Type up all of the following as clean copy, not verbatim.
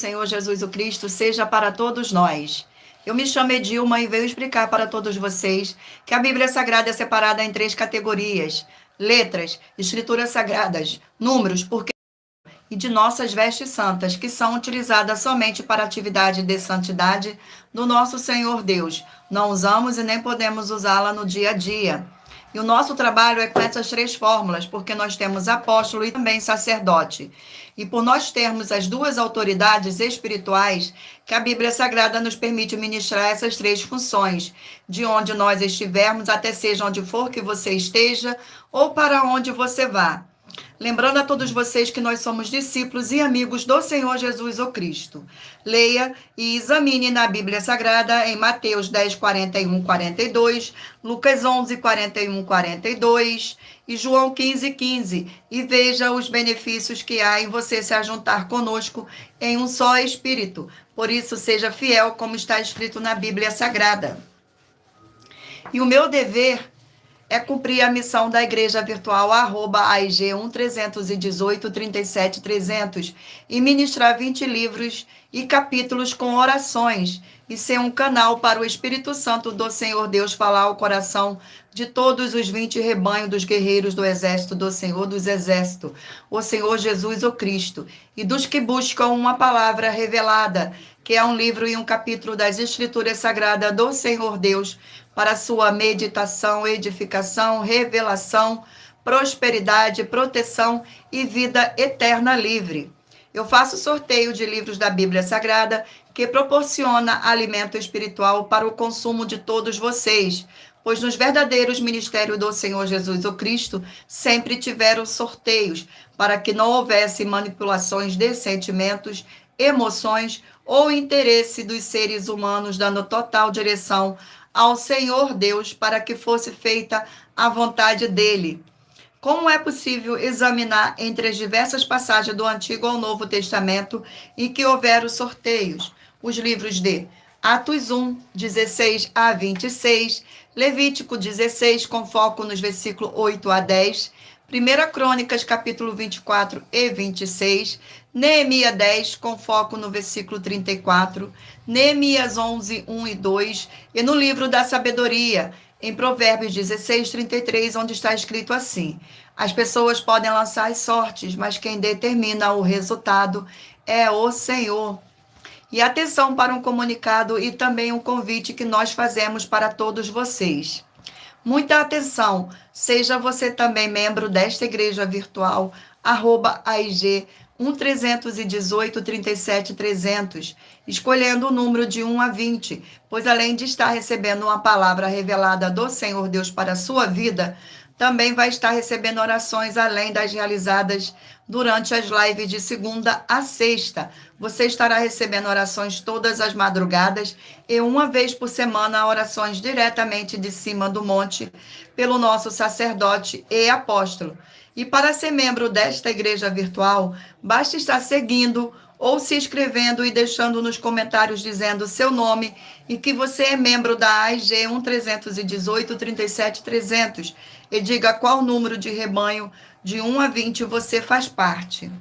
Senhor Jesus o Cristo seja para todos nós. Eu me chamo Edilma e venho explicar para todos vocês que a Bíblia Sagrada é separada em 3 categorias: letras, escrituras sagradas, números, porque e de nossas vestes santas, que são utilizadas somente para a atividade de santidade do nosso Senhor Deus. Não usamos e nem podemos usá-la no dia a dia. E o nosso trabalho é com essas 3 fórmulas, porque nós temos apóstolo e também sacerdote. E por nós termos as 2 autoridades espirituais, que a Bíblia Sagrada nos permite ministrar essas 3 funções, de onde nós estivermos, até seja onde for que você esteja, ou para onde você vá. Lembrando a todos vocês que nós somos discípulos e amigos do Senhor Jesus o Cristo. Leia e examine na Bíblia Sagrada em Mateus 10, 41, 42, Lucas 11, 41, 42 e João 15, 15. E veja os benefícios que há em você se ajuntar conosco em um só Espírito. Por isso, seja fiel como está escrito na Bíblia Sagrada. E o meu dever é cumprir a missão da Igreja Virtual @AIG 1318 37 300 e ministrar 20 livros e capítulos com orações e ser um canal para o Espírito Santo do Senhor Deus falar ao coração de todos os 20 rebanhos dos guerreiros do exército do Senhor dos Exércitos, o Senhor Jesus o Cristo, e dos que buscam uma palavra revelada, que é um livro e um capítulo das Escrituras Sagradas do Senhor Deus, para sua meditação, edificação, revelação, prosperidade, proteção e vida eterna livre. Eu faço sorteio de livros da Bíblia Sagrada que proporciona alimento espiritual para o consumo de todos vocês, pois nos verdadeiros ministérios do Senhor Jesus o Cristo sempre tiveram sorteios para que não houvesse manipulações de sentimentos, emoções ou interesse dos seres humanos, dando total direção ao Senhor Deus para que fosse feita a vontade dele. Como é possível examinar entre as diversas passagens do Antigo ao Novo Testamento e que houveram sorteios? Os livros de Atos 1, 16 a 26, Levítico 16, com foco nos versículos 8 a 10, 1 Crônicas, capítulo 24 e 26, Neemias 10, com foco no versículo 34, Neemias 11, 1 e 2, e no livro da sabedoria, em Provérbios 16, 33, onde está escrito assim: as pessoas podem lançar as sortes, mas quem determina o resultado é o Senhor. E atenção para um comunicado e também um convite que nós fazemos para todos vocês. Muita atenção, seja você também membro desta igreja virtual, @AIG 1318 37 300, escolhendo o número de 1 a 20, pois além de estar recebendo uma palavra revelada do Senhor Deus para a sua vida, também vai estar recebendo orações além das realizadas durante as lives de segunda a sexta. Você estará recebendo orações todas as madrugadas e uma vez por semana orações diretamente de cima do monte pelo nosso sacerdote e apóstolo. E para ser membro desta igreja virtual, basta estar seguindo ou se inscrevendo e deixando nos comentários dizendo seu nome e que você é membro da AIG 1318 37 300 e diga qual número de rebanho de 1 a 20 você faz parte.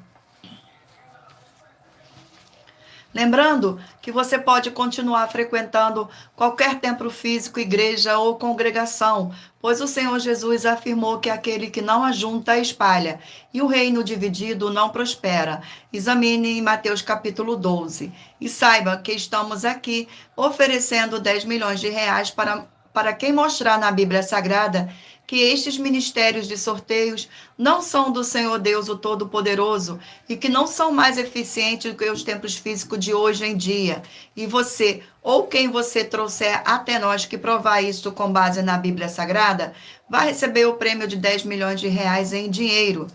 Lembrando que você pode continuar frequentando qualquer templo físico, igreja ou congregação, pois o Senhor Jesus afirmou que aquele que não ajunta, espalha, e o reino dividido não prospera. Examine em Mateus capítulo 12. E saiba que estamos aqui oferecendo 10 milhões de reais para quem mostrar na Bíblia Sagrada que estes ministérios de sorteios não são do Senhor Deus, o Todo-Poderoso, e que não são mais eficientes do que os templos físicos de hoje em dia. E você, ou quem você trouxer até nós que provar isso com base na Bíblia Sagrada, vai receber o prêmio de 10 milhões de reais em dinheiro.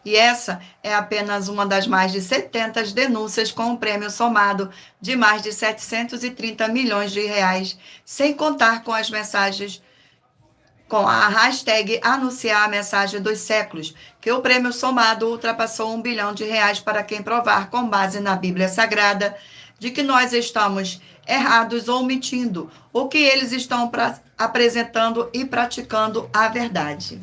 E essa é apenas uma das mais de 70 denúncias com um prêmio somado de mais de 730 milhões de reais, sem contar com as mensagens com a hashtag anunciar a mensagem dos séculos, que o prêmio somado ultrapassou 1 bilhão de reais para quem provar, com base na Bíblia Sagrada, de que nós estamos errados ou mentindo, ou que eles estão apresentando e praticando a verdade.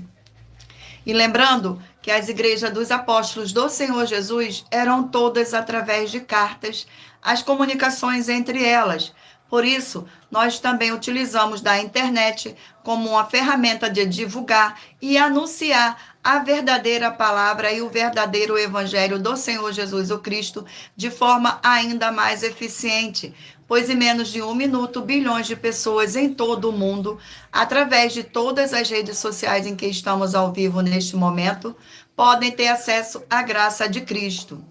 E lembrando que as igrejas dos apóstolos do Senhor Jesus eram todas através de cartas, as comunicações entre elas. Por isso, nós também utilizamos da internet como uma ferramenta de divulgar e anunciar a verdadeira palavra e o verdadeiro evangelho do Senhor Jesus o Cristo de forma ainda mais eficiente, pois em menos de 1 minuto, bilhões de pessoas em todo o mundo, através de todas as redes sociais em que estamos ao vivo neste momento, podem ter acesso à graça de Cristo.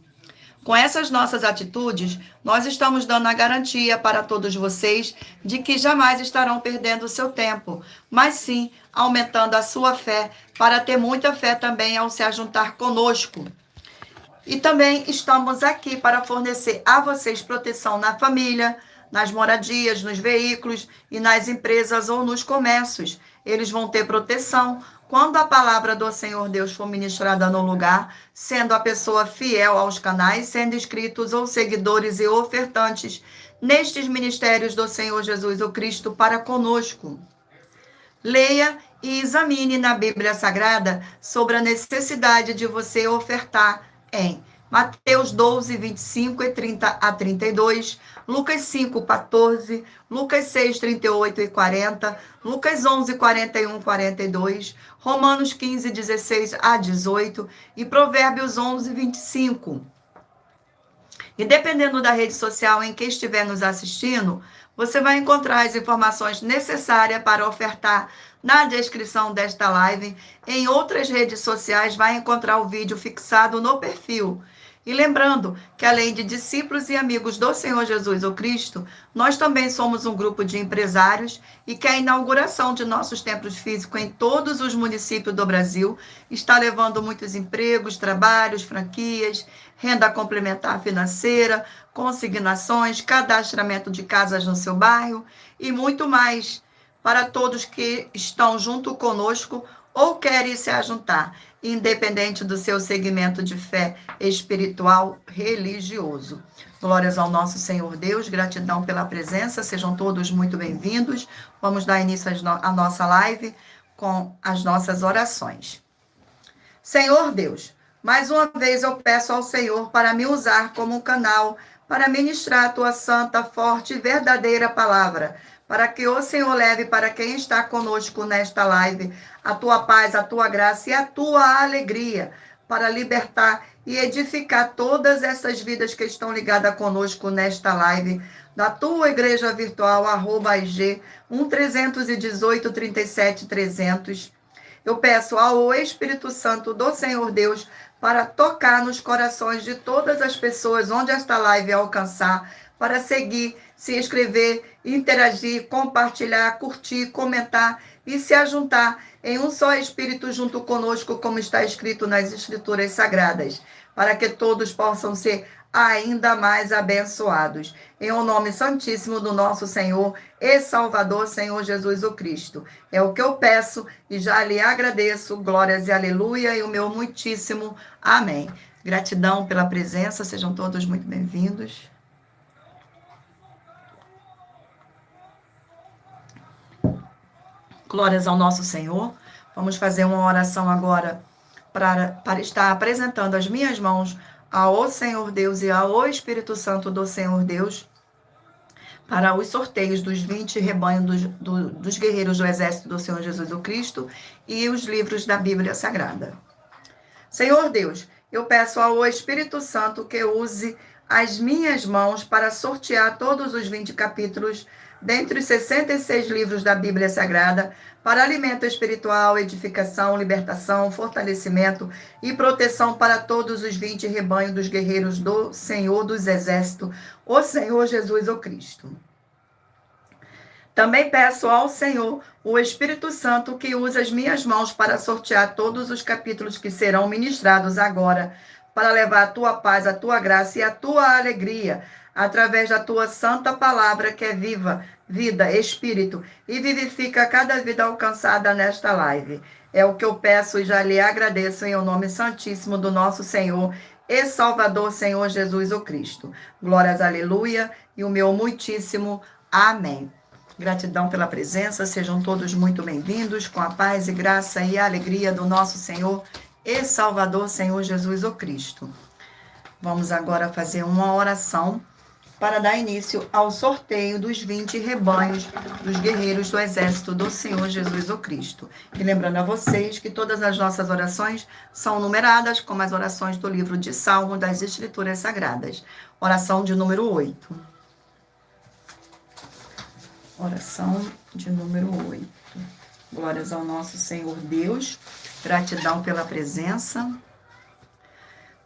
Com essas nossas atitudes, nós estamos dando a garantia para todos vocês de que jamais estarão perdendo o seu tempo, mas sim aumentando a sua fé, para ter muita fé também ao se ajuntar conosco. E também estamos aqui para fornecer a vocês proteção na família, nas moradias, nos veículos e nas empresas ou nos comércios. Eles vão ter proteção quando a palavra do Senhor Deus for ministrada no lugar, sendo a pessoa fiel aos canais, sendo inscritos ou seguidores e ofertantes nestes ministérios do Senhor Jesus o Cristo para conosco. Leia e examine na Bíblia Sagrada sobre a necessidade de você ofertar em Mateus 12, 25 e 30 a 32, Lucas 5, 14, Lucas 6, 38 e 40, Lucas 11, 41 e 42, Romanos 15, 16 a 18 e Provérbios 11, 25. E dependendo da rede social em que estiver nos assistindo, você vai encontrar as informações necessárias para ofertar na descrição desta live. Em outras redes sociais vai encontrar o vídeo fixado no perfil. E lembrando que além de discípulos e amigos do Senhor Jesus o Cristo, nós também somos um grupo de empresários e que a inauguração de nossos templos físicos em todos os municípios do Brasil está levando muitos empregos, trabalhos, franquias, renda complementar financeira, consignações, cadastramento de casas no seu bairro e muito mais para todos que estão junto conosco ou querem se ajuntar, independente do seu segmento de fé espiritual religioso. Glórias ao nosso Senhor Deus, gratidão pela presença, sejam todos muito bem-vindos. Vamos dar início à nossa live com as nossas orações. Senhor Deus, mais uma vez eu peço ao Senhor para me usar como um canal para ministrar a tua santa, forte e verdadeira palavra, para que o Senhor leve para quem está conosco nesta live a tua paz, a tua graça e a tua alegria, para libertar e edificar todas essas vidas que estão ligadas conosco nesta live, da tua igreja virtual, @IG 1318 37 300. Eu peço ao Espírito Santo do Senhor Deus para tocar nos corações de todas as pessoas onde esta live alcançar, para seguir, se inscrever, interagir, compartilhar, curtir, comentar e se ajuntar em um só Espírito junto conosco, como está escrito nas Escrituras Sagradas, para que todos possam ser ainda mais abençoados. Em o nome santíssimo do nosso Senhor e Salvador, Senhor Jesus o Cristo. É o que eu peço e já lhe agradeço. Glórias e aleluia e o meu muitíssimo amém. Gratidão pela presença, sejam todos muito bem-vindos. Glórias ao nosso Senhor. Vamos fazer uma oração agora para estar apresentando as minhas mãos ao Senhor Deus e ao Espírito Santo do Senhor Deus para os sorteios dos 20 rebanhos dos guerreiros do exército do Senhor Jesus o Cristo e os livros da Bíblia Sagrada. Senhor Deus, eu peço ao Espírito Santo que use as minhas mãos para sortear todos os 20 capítulos dentre os 66 livros da Bíblia Sagrada, para alimento espiritual, edificação, libertação, fortalecimento e proteção para todos os 20 rebanhos dos guerreiros do Senhor dos Exércitos, o Senhor Jesus o Cristo. Também peço ao Senhor, o Espírito Santo, que use as minhas mãos para sortear todos os capítulos que serão ministrados agora, para levar a tua paz, a tua graça e a tua alegria, através da tua santa palavra, que é viva, vida, espírito, e vivifica cada vida alcançada nesta live. É o que eu peço e já lhe agradeço em o nome santíssimo do nosso Senhor e Salvador, Senhor Jesus o Cristo. Glórias, aleluia, e o meu muitíssimo amém. Gratidão pela presença, sejam todos muito bem-vindos, com a paz e graça e alegria do nosso Senhor e Salvador, Senhor Jesus o Cristo. Vamos agora fazer uma oração para dar início ao sorteio dos 20 rebanhos dos guerreiros do exército do Senhor Jesus o Cristo. E lembrando a vocês que todas as nossas orações são numeradas como as orações do livro de Salmo das Escrituras Sagradas. Oração de número 8. Oração de número 8. Glórias ao nosso Senhor Deus. Gratidão pela presença.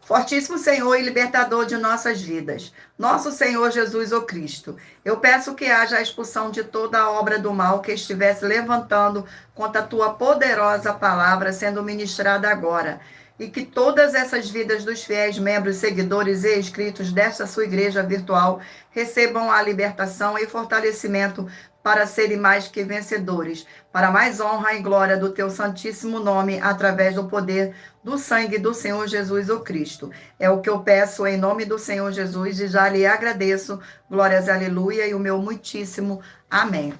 Fortíssimo Senhor e libertador de nossas vidas, nosso Senhor Jesus o Cristo, eu peço que haja a expulsão de toda a obra do mal que estivesse levantando contra a tua poderosa palavra sendo ministrada agora, e que todas essas vidas dos fiéis membros, seguidores e inscritos desta sua igreja virtual recebam a libertação e fortalecimento para serem mais que vencedores, para mais honra e glória do teu santíssimo nome, através do poder do sangue do Senhor Jesus o Cristo. É o que eu peço em nome do Senhor Jesus e já lhe agradeço. Glórias, aleluia, e o meu muitíssimo amém.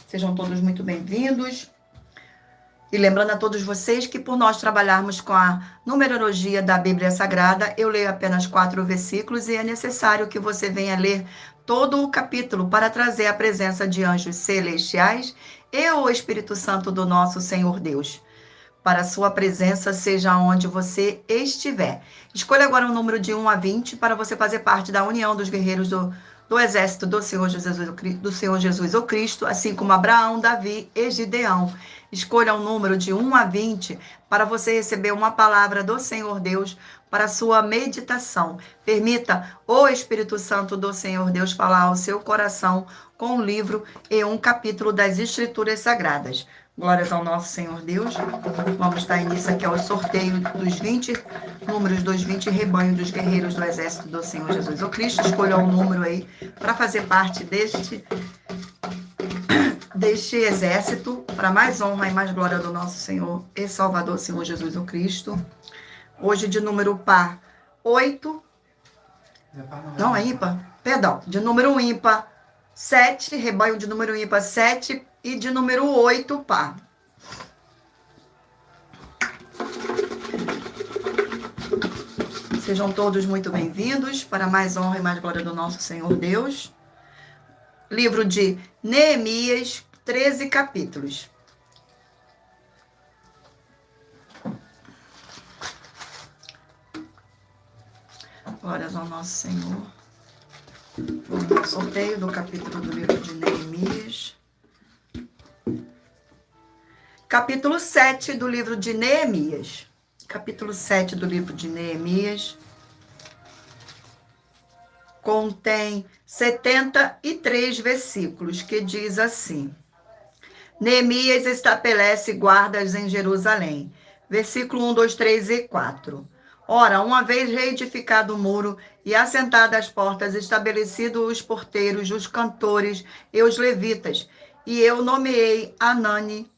Sejam todos muito bem-vindos. E lembrando a todos vocês que por nós trabalharmos com a numerologia da Bíblia Sagrada, eu leio apenas 4 versículos e é necessário que você venha ler todo o capítulo para trazer a presença de anjos celestiais e o Espírito Santo do nosso Senhor Deus. Para a sua presença, seja onde você estiver. Escolha agora um número de 1 a 20 para você fazer parte da união dos guerreiros do exército do Senhor Jesus o Cristo, assim como Abraão, Davi e Gideão. Escolha um número de 1 a 20 para você receber uma palavra do Senhor Deus para a sua meditação. Permita o Espírito Santo do Senhor Deus falar ao seu coração com um livro e um capítulo das Escrituras Sagradas. Glórias ao nosso Senhor Deus. Vamos dar início aqui ao sorteio dos 20 números dos 20 rebanhos dos guerreiros do exército do Senhor Jesus o Cristo. Escolha um número aí para fazer parte deste exército, para mais honra e mais glória do nosso Senhor e Salvador, Senhor Jesus o Cristo. Hoje de número par 8. Não, é ímpar? Perdão. De número ímpar 7, rebanho de número ímpar 7 e de número 8 par. Sejam todos muito bem-vindos para mais honra e mais glória do nosso Senhor Deus. Livro de Neemias, 13 capítulos. Glórias ao nosso Senhor. Vamos ao sorteio do capítulo do livro de Neemias. Capítulo 7 do livro de Neemias. Capítulo 7 do livro de Neemias. Contém 73 versículos, que diz assim: Neemias estabelece guardas em Jerusalém. Versículo 1, 2, 3 e 4. Ora, uma vez reedificado o muro e assentadas as portas, estabelecidos os porteiros, os cantores e os levitas, e eu nomeei Anani,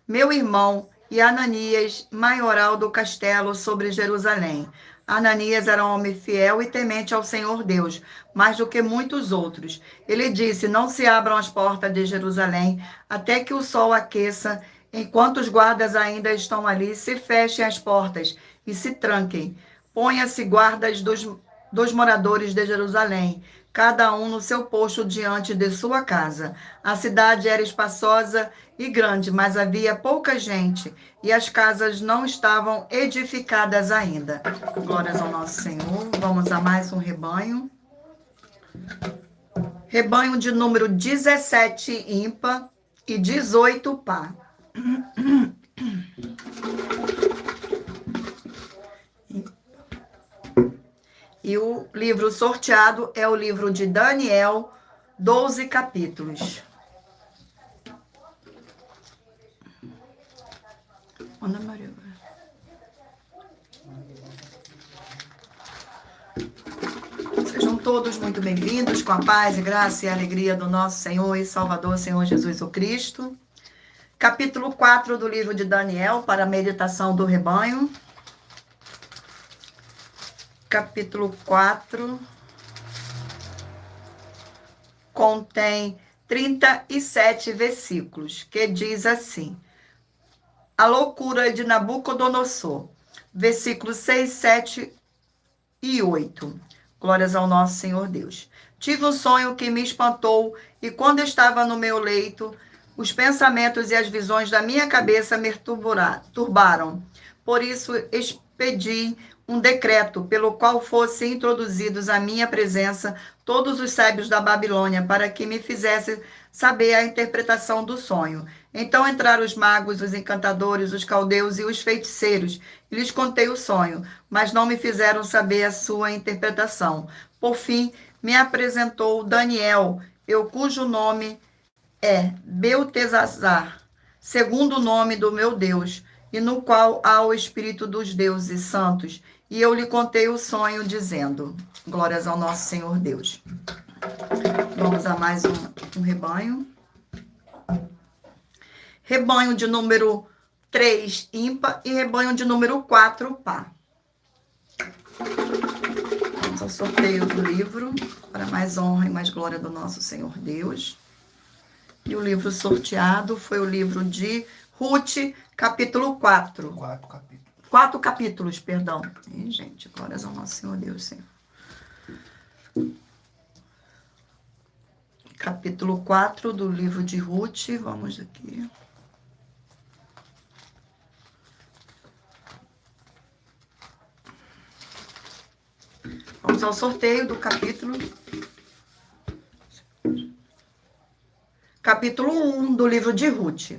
meu irmão, e Ananias, maioral do castelo sobre Jerusalém. Ananias era um homem fiel e temente ao Senhor Deus, mais do que muitos outros. Ele disse: não se abram as portas de Jerusalém até que o sol aqueça. Enquanto os guardas ainda estão ali, se fechem as portas e se tranquem. Ponha-se guardas dos moradores de Jerusalém, cada um no seu posto diante de sua casa. A cidade era espaçosa e grande, mas havia pouca gente, e as casas não estavam edificadas ainda. Glórias ao nosso Senhor. Vamos a mais um rebanho. Rebanho de número 17 ímpar e 18 par. E o livro sorteado é o livro de Daniel, 12 capítulos. Ana Maria. Sejam todos muito bem-vindos, com a paz e graça e alegria do nosso Senhor e Salvador, Senhor Jesus o Cristo. Capítulo 4 do livro de Daniel, para a meditação do rebanho. Capítulo 4 contém 37 versículos, que diz assim: A loucura de Nabucodonosor. versículos 6, 7 e 8. Glórias ao nosso Senhor Deus. Tive um sonho que me espantou, e quando estava no meu leito, os pensamentos e as visões da minha cabeça me turbaram. Por isso, expedi um decreto pelo qual fossem introduzidos à minha presença todos os sábios da Babilônia, para que me fizesse saber a interpretação do sonho. Então entraram os magos, os encantadores, os caldeus e os feiticeiros, e lhes contei o sonho, mas não me fizeram saber a sua interpretação. Por fim, me apresentou Daniel, cujo nome é Beltesazar, segundo o nome do meu Deus, e no qual há o Espírito dos deuses santos. E eu lhe contei o sonho, dizendo: glórias ao nosso Senhor Deus. Vamos a mais um rebanho. Rebanho de número 3, ímpar, e rebanho de número 4, par. Vamos ao sorteio do livro, para mais honra e mais glória do nosso Senhor Deus. E o livro sorteado foi o livro de Ruth, capítulo 4. 4 capítulos, perdão. E, gente, glórias ao nosso Senhor Deus, Senhor. Capítulo 4 do livro de Ruth. Vamos aqui. Vamos ao sorteio do capítulo. Capítulo 1 do livro de Ruth.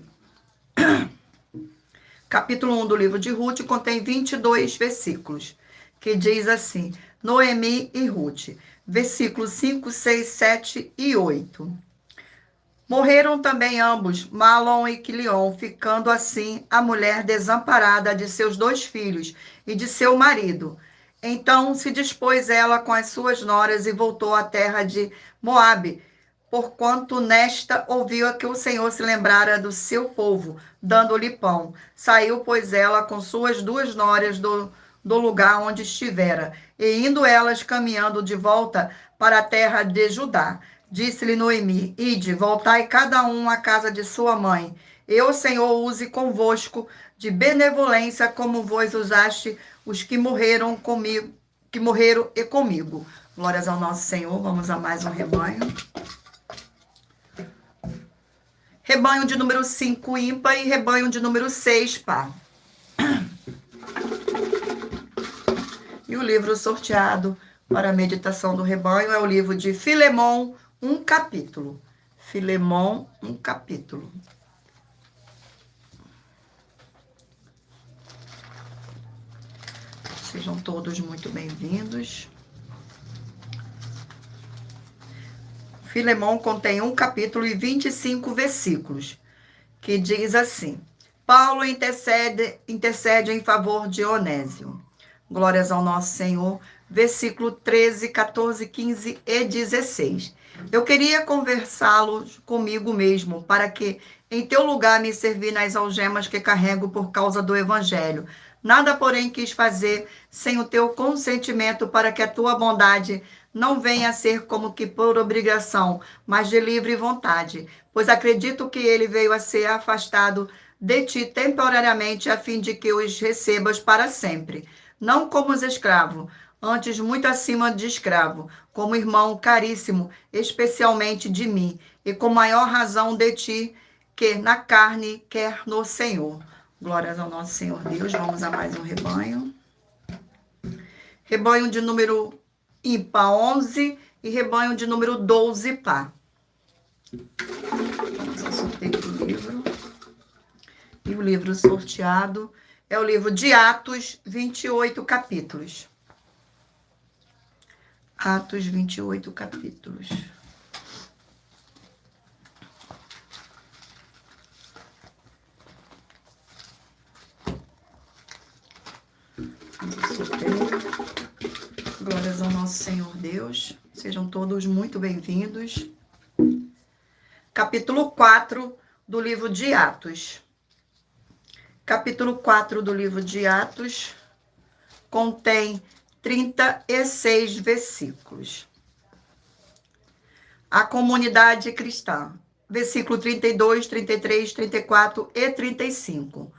Capítulo 1 do livro de Ruth contém 22 versículos, que diz assim: Noemi e Ruth, versículos 5, 6, 7 e 8. Morreram também ambos, Malom e Quilion, ficando assim a mulher desamparada de seus 2 filhos e de seu marido. Então se dispôs ela com as suas noras e voltou à terra de Moabe, porquanto nesta ouviu que o Senhor se lembrara do seu povo, dando-lhe pão. Saiu, pois, ela com suas 2 noras do lugar onde estivera, e indo elas caminhando de volta para a terra de Judá. Disse-lhe Noemi: Ide, voltai cada um à casa de sua mãe. Eu, Senhor, use convosco de benevolência, como vós usaste os que morreram comigo, que morreram e comigo. Glórias ao nosso Senhor. Vamos a mais um rebanho. Rebanho de número 5, ímpar, e rebanho de número 6, par. E o livro sorteado para a meditação do rebanho é o livro de Filemon, um capítulo. Filemon, um capítulo. Sejam todos muito bem-vindos. Filemon contém 1 capítulo e 25 versículos, que diz assim: Paulo intercede em favor de Onésio. Glórias ao nosso Senhor. Versículo 13, 14, 15 e 16. Eu queria conversá-lo comigo mesmo, para que em teu lugar me servir nas algemas que carrego por causa do evangelho. Nada, porém, quis fazer sem o teu consentimento, para que a tua bondade não venha a ser como que por obrigação, mas de livre vontade. Pois acredito que ele veio a ser afastado de ti temporariamente, a fim de que os recebas para sempre. Não como os escravos, antes muito acima de escravo, como irmão caríssimo, especialmente de mim, e com maior razão de ti, que na carne quer no Senhor. Glórias ao nosso Senhor Deus. Vamos a mais um rebanho. Rebanho de número ímpar 11 e rebanho de número 12, par. Vamos ao sorteio do livro. E o livro sorteado é o livro de Atos, 28 capítulos. Atos, 28 capítulos. Glórias ao nosso Senhor Deus. Sejam todos muito bem-vindos. Capítulo 4 do livro de Atos. Capítulo 4 do livro de Atos contém 36 versículos. A comunidade cristã. Versículo 32, 33, 34 e 35.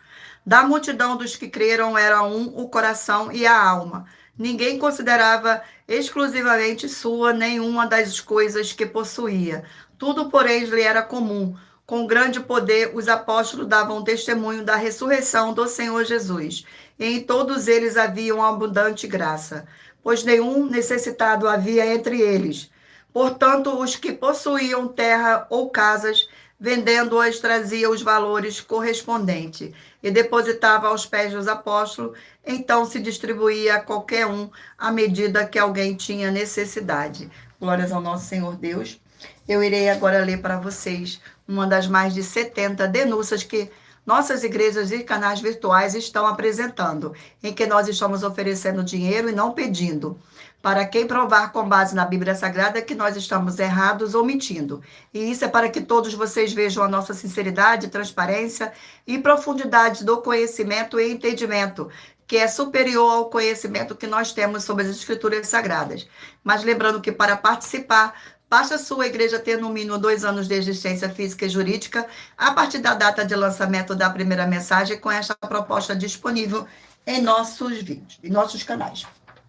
Da multidão dos que creram era um o coração e a alma. Ninguém considerava exclusivamente sua nenhuma das coisas que possuía. Tudo, porém, lhe era comum. Com grande poder, os apóstolos davam testemunho da ressurreição do Senhor Jesus. E em todos eles havia uma abundante graça, pois nenhum necessitado havia entre eles. Portanto, os que possuíam terra ou casas, vendendo-as, traziam os valores correspondentes e depositava aos pés dos apóstolos. Então se distribuía a qualquer um à medida que alguém tinha necessidade. Glórias ao nosso Senhor Deus. Eu irei agora ler para vocês uma das mais de 70 denúncias que nossas igrejas e canais virtuais estão apresentando, em que nós estamos oferecendo dinheiro e não pedindo, para quem provar com base na Bíblia Sagrada que nós estamos errados ou mentindo. E isso é para que todos vocês vejam a nossa sinceridade, transparência e profundidade do conhecimento e entendimento, que é superior ao conhecimento que nós temos sobre as Escrituras Sagradas. Mas lembrando que para participar, basta a sua igreja ter no mínimo 2 anos de existência física e jurídica, a partir da data de lançamento da primeira mensagem, com esta proposta disponível em nossos vídeos, em nossos canais.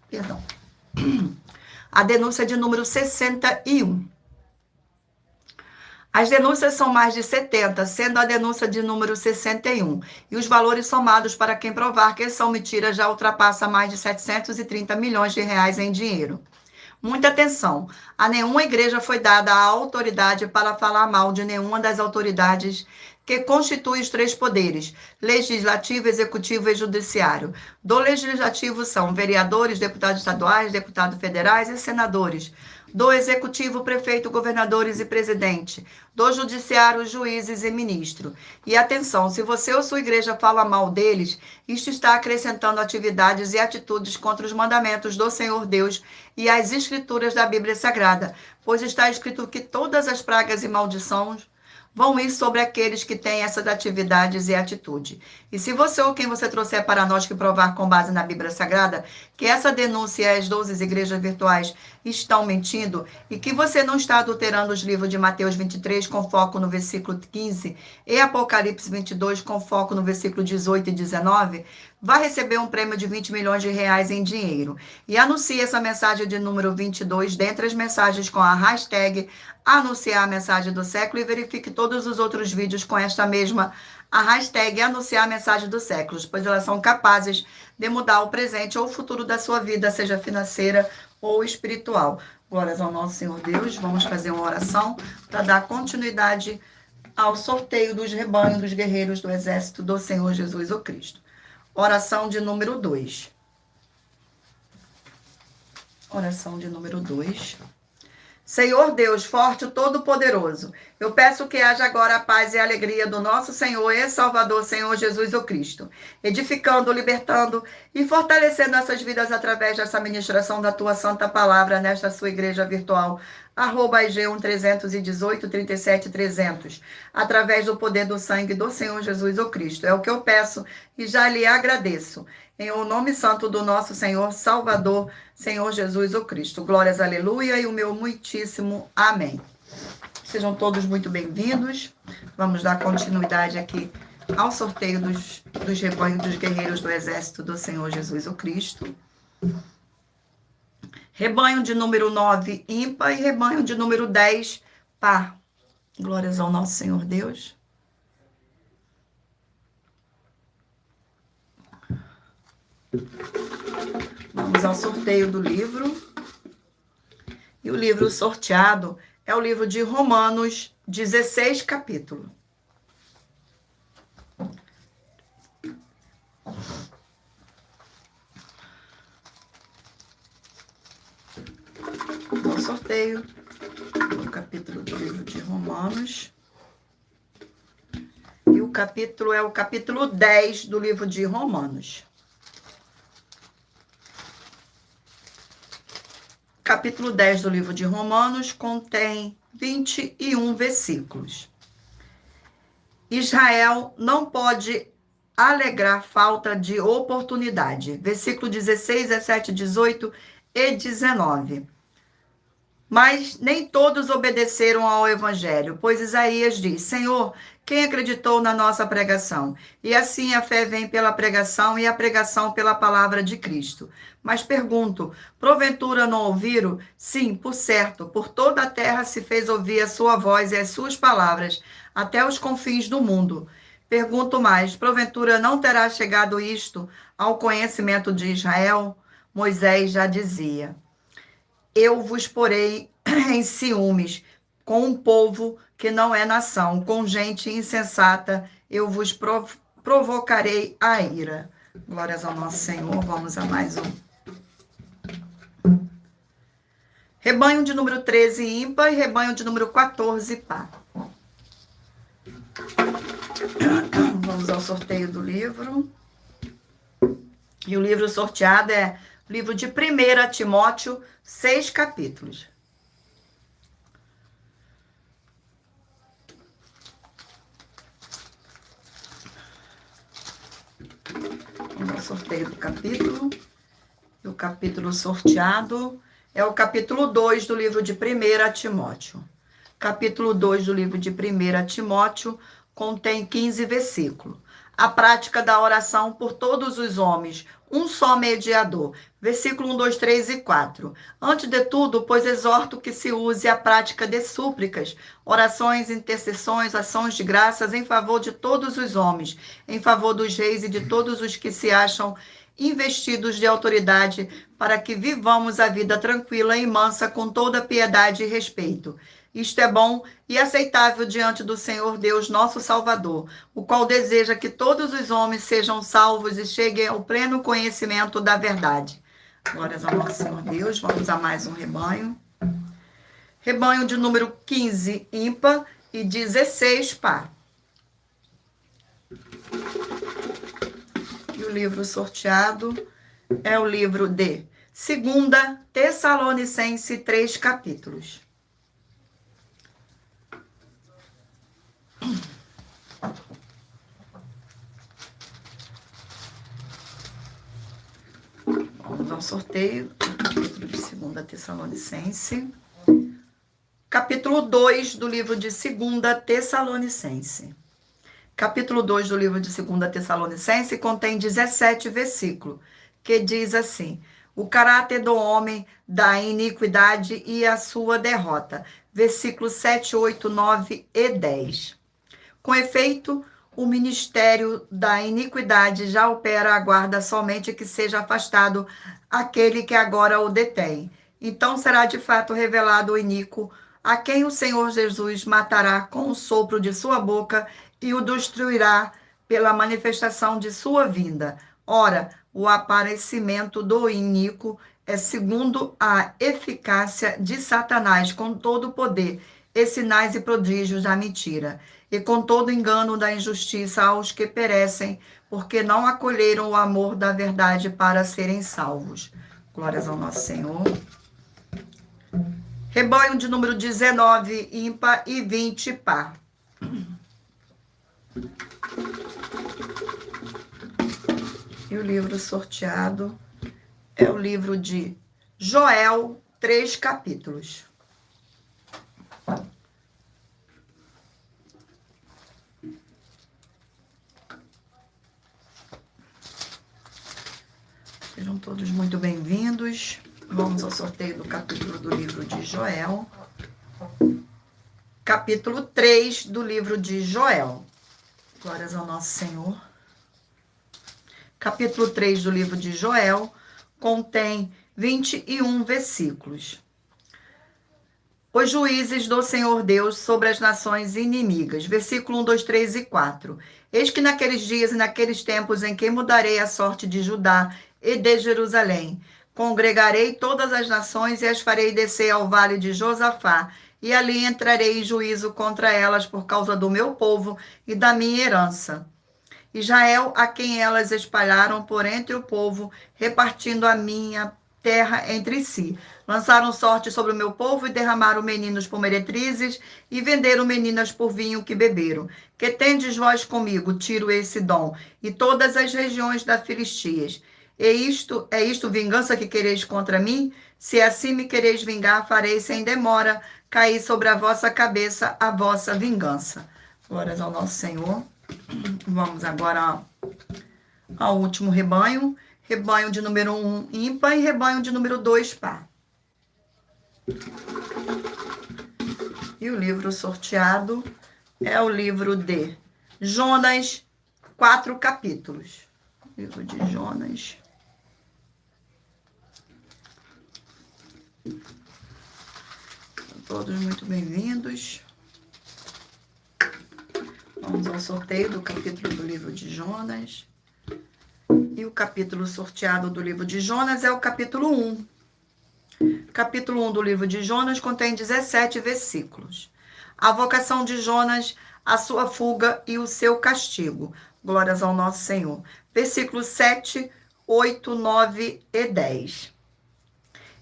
Perdão. A denúncia de número 61. As denúncias são mais de 70, sendo a denúncia de número 61. E os valores somados para quem provar que são mentiras já ultrapassa mais de 730 milhões de reais em dinheiro. Muita atenção, a nenhuma igreja foi dada a autoridade para falar mal de nenhuma das autoridades que constituem os 3 poderes, legislativo, executivo e judiciário. Do legislativo são vereadores, deputados estaduais, deputados federais e senadores. Do executivo, prefeito, governadores e presidente. Do judiciário, juízes e ministro. E atenção, se você ou sua igreja fala mal deles, isto está acrescentando atividades e atitudes contra os mandamentos do Senhor Deus e as escrituras da Bíblia Sagrada, pois está escrito que todas as pragas e maldições vão ir sobre aqueles que têm essas atividades e atitude. E se você ou quem você trouxer para nós que provar com base na Bíblia Sagrada que essa denúncia e as 12 igrejas virtuais estão mentindo e que você não está adulterando os livros de Mateus 23 com foco no versículo 15 e Apocalipse 22 com foco no versículo 18 e 19, vai receber um prêmio de 20 milhões de reais em dinheiro. E anuncie essa mensagem de número 22 dentre as mensagens com a hashtag anunciar a mensagem do século e verifique todos os outros vídeos com esta mesma a hashtag anunciar a mensagem dos séculos, pois elas são capazes de mudar o presente ou o futuro da sua vida, seja financeira ou espiritual. Glórias ao nosso Senhor Deus. Vamos fazer uma oração para dar continuidade ao sorteio dos rebanhos dos guerreiros do exército do Senhor Jesus o Cristo. Oração de número 2. Oração de número 2. Senhor Deus, forte e todo-poderoso, eu peço que haja agora a paz e a alegria do nosso Senhor e Salvador, Senhor Jesus o Cristo, edificando, libertando e fortalecendo essas vidas através dessa ministração da tua santa palavra nesta sua igreja virtual, @IG 318 37 300, através do poder do sangue do Senhor Jesus o Cristo. É o que eu peço e já lhe agradeço. Em o nome santo do nosso Senhor Salvador, Senhor Jesus o Cristo. Glórias, aleluia, e o meu muitíssimo amém. Sejam todos muito bem-vindos. Vamos dar continuidade aqui ao sorteio dos rebanhos dos guerreiros do exército do Senhor Jesus o Cristo. Rebanho de número 9, ímpar, e rebanho de número 10, par. Glórias ao nosso Senhor Deus. Vamos ao sorteio do livro. E o livro sorteado é o livro de Romanos, 16 capítulo. O sorteio do capítulo do livro de Romanos. E o capítulo é o capítulo 10 do livro de Romanos. Capítulo 10 do livro de Romanos contém 21 versículos. Israel não pode alegar falta de oportunidade. Versículo 16, 17, 18 e 19. Mas nem todos obedeceram ao evangelho, pois Isaías diz: Senhor, quem acreditou na nossa pregação? E assim a fé vem pela pregação e a pregação pela palavra de Cristo. Mas pergunto, porventura não ouviram? Sim, por certo, por toda a terra se fez ouvir a sua voz e as suas palavras, até os confins do mundo. Pergunto mais, porventura não terá chegado isto ao conhecimento de Israel? Moisés já dizia: eu vos porei em ciúmes com um povo que não é nação, com gente insensata, eu vos provocarei a ira. Glórias ao nosso Senhor. Vamos a mais um. Rebanho de número 13, ímpar, e rebanho de número 14, par. Vamos ao sorteio do livro. E o livro sorteado é o livro de 1 Timóteo, 6 capítulos. Vamos ao sorteio do capítulo. O capítulo sorteado é o capítulo 2 do livro de 1 Timóteo. Capítulo 2 do livro de 1 Timóteo contém 15 versículos. A prática da oração por todos os homens, um só mediador. Versículo 1, 2, 3 e 4. Antes de tudo, pois exorto que se use a prática de súplicas, orações, intercessões, ações de graças em favor de todos os homens, em favor dos reis e de todos os que se acham investidos de autoridade, para que vivamos a vida tranquila e mansa com toda piedade e respeito. Isto é bom e aceitável diante do Senhor Deus, nosso Salvador, o qual deseja que todos os homens sejam salvos e cheguem ao pleno conhecimento da verdade. Glórias ao nosso Senhor Deus. Vamos a mais um rebanho. Rebanho de número 15, ímpar, e 16, par. E o livro sorteado é o livro de 2 Tessalonicenses, 3 capítulos. Vamos ao sorteio, capítulo de 2 Tessalonicenses. Capítulo 2 do livro de 2 Tessalonicenses. Capítulo 2 do livro de 2 Tessalonicenses contém 17 versículos, que diz assim: o caráter do homem da iniquidade e a sua derrota. Versículos 7, 8, 9 e 10. Com efeito, o ministério da iniquidade já opera, aguarda somente que seja afastado aquele que agora o detém. Então será de fato revelado o iníquo, a quem o Senhor Jesus matará com o sopro de sua boca e o destruirá pela manifestação de sua vinda. Ora, o aparecimento do iníquo é segundo a eficácia de Satanás, com todo o poder e sinais e prodígios da mentira, e com todo engano da injustiça aos que perecem, porque não acolheram o amor da verdade para serem salvos. Glórias ao nosso Senhor. Rebanho de número 19, ímpar, e 20, par. E o livro sorteado é o livro de Joel, 3 capítulos. Sejam todos muito bem-vindos. Vamos ao sorteio do capítulo do livro de Joel. Capítulo 3 do livro de Joel. Glórias ao nosso Senhor. Capítulo 3 do livro de Joel contém 21 versículos. Os juízes do Senhor Deus sobre as nações inimigas. Versículo 1, 2, 3 e 4. Eis que naqueles dias e naqueles tempos em que mudarei a sorte de Judá e de Jerusalém, congregarei todas as nações e as farei descer ao vale de Josafá, e ali entrarei em juízo contra elas por causa do meu povo e da minha herança. Israel, a quem elas espalharam por entre o povo, repartindo a minha terra entre si. Lançaram sorte sobre o meu povo e derramaram meninos por meretrizes e venderam meninas por vinho que beberam. Que tendes vós comigo, tiro esse dom, e todas as regiões da Filistias. É isto vingança que quereis contra mim? Se assim me quereis vingar, farei sem demora cair sobre a vossa cabeça a vossa vingança. Glórias ao nosso Senhor. Vamos agora ao último rebanho. Rebanho de número 1, ímpar, e rebanho de número 2, par. E o livro sorteado é o livro de Jonas, 4 capítulos. Livro de Jonas. Todos muito bem-vindos. Vamos ao sorteio do capítulo do livro de Jonas. E o capítulo sorteado do livro de Jonas é o capítulo 1. Capítulo 1 do livro de Jonas contém 17 versículos. A vocação de Jonas, a sua fuga e o seu castigo. Glórias ao nosso Senhor. Versículos 7, 8, 9 e 10.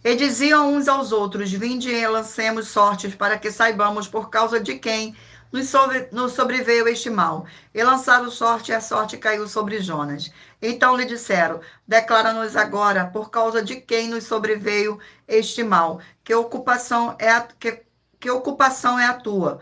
E diziam uns aos outros: vinde e lancemos sortes, para que saibamos por causa de quem nos sobreveio este mal. E lançaram sorte, e a sorte caiu sobre Jonas. Então lhe disseram: declara-nos agora, por causa de quem nos sobreveio este mal. Que ocupação é a tua?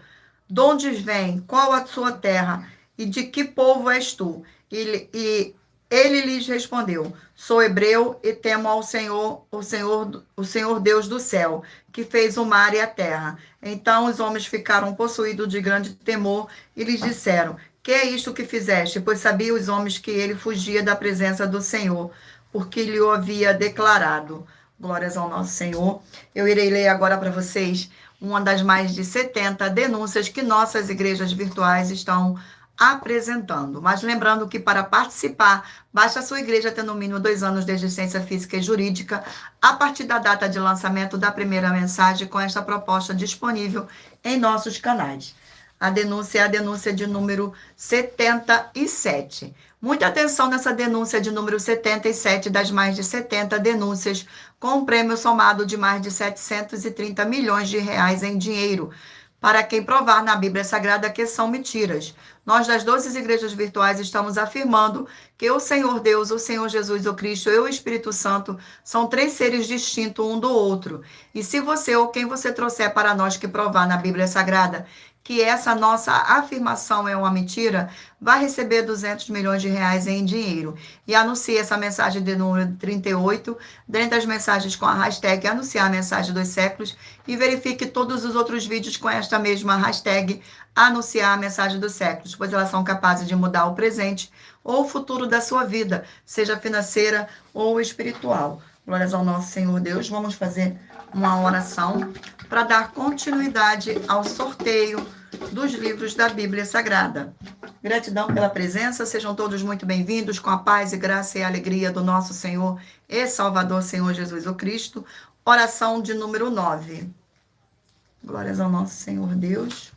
De onde vem? Qual a sua terra? E de que povo és tu? E ele lhes respondeu: sou hebreu e temo ao Senhor, o Senhor Deus do céu, que fez o mar e a terra. Então os homens ficaram possuídos de grande temor e lhes disseram: que é isto que fizeste? Pois sabiam os homens que ele fugia da presença do Senhor, porque lhe o havia declarado. Glórias ao nosso Senhor. Eu irei ler agora para vocês uma das mais de 70 denúncias que nossas igrejas virtuais estão apresentando. Mas lembrando que para participar, basta a sua igreja ter no mínimo 2 anos de existência física e jurídica, a partir da data de lançamento da primeira mensagem com esta proposta disponível em nossos canais. A denúncia é a denúncia de número 77. Muita atenção nessa denúncia de número 77 das mais de 70 denúncias, com um prêmio somado de mais de 730 milhões de reais em dinheiro, para quem provar na Bíblia Sagrada que são mentiras. Nós, das 12 igrejas virtuais, estamos afirmando que o Senhor Deus, o Senhor Jesus, o Cristo e o Espírito Santo são 3 seres distintos um do outro. E se você ou quem você trouxer para nós que provar na Bíblia Sagrada que essa nossa afirmação é uma mentira, vai receber 200 milhões de reais em dinheiro. E anuncie essa mensagem de número 38, dentre as mensagens com a hashtag anunciar a mensagem dos séculos, e verifique todos os outros vídeos com esta mesma hashtag anunciar a mensagem dos séculos, pois elas são capazes de mudar o presente ou o futuro da sua vida, seja financeira ou espiritual. Glórias ao nosso Senhor Deus. Vamos fazer uma oração para dar continuidade ao sorteio dos livros da Bíblia Sagrada. Gratidão pela presença, sejam todos muito bem-vindos, com a paz e graça e alegria do nosso Senhor e Salvador, Senhor Jesus o Cristo. Oração de número 9. Glórias ao nosso Senhor Deus.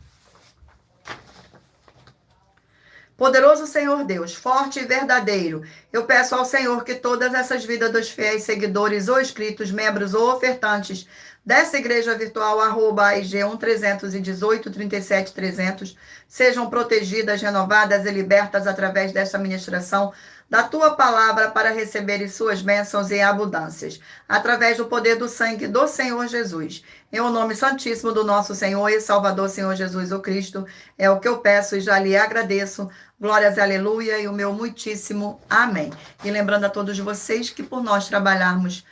Poderoso Senhor Deus, forte e verdadeiro, eu peço ao Senhor que todas essas vidas dos fiéis seguidores ou inscritos, membros ou ofertantes dessa igreja virtual, @AIG 1-318-37-300, sejam protegidas, renovadas e libertas através desta ministração da tua palavra para receberem suas bênçãos e abundâncias, através do poder do sangue do Senhor Jesus. Em o nome santíssimo do nosso Senhor e Salvador, Senhor Jesus o Cristo, é o que eu peço e já lhe agradeço. Glórias e aleluia e o meu muitíssimo amém. E lembrando a todos vocês que por nós trabalharmos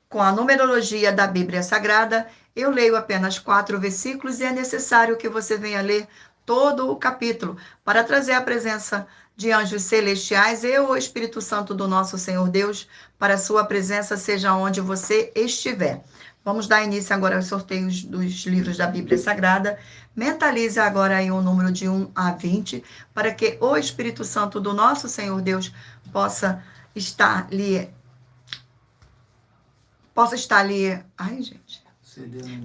com a numerologia da Bíblia Sagrada, eu leio apenas 4 versículos e é necessário que você venha ler todo o capítulo para trazer a presença de anjos celestiais e o Espírito Santo do nosso Senhor Deus para a sua presença, seja onde você estiver. Vamos dar início agora aos sorteios dos livros da Bíblia Sagrada. Mentalize agora aí o número de 1 a 20, para que o Espírito Santo do nosso Senhor Deus possa estar lhe,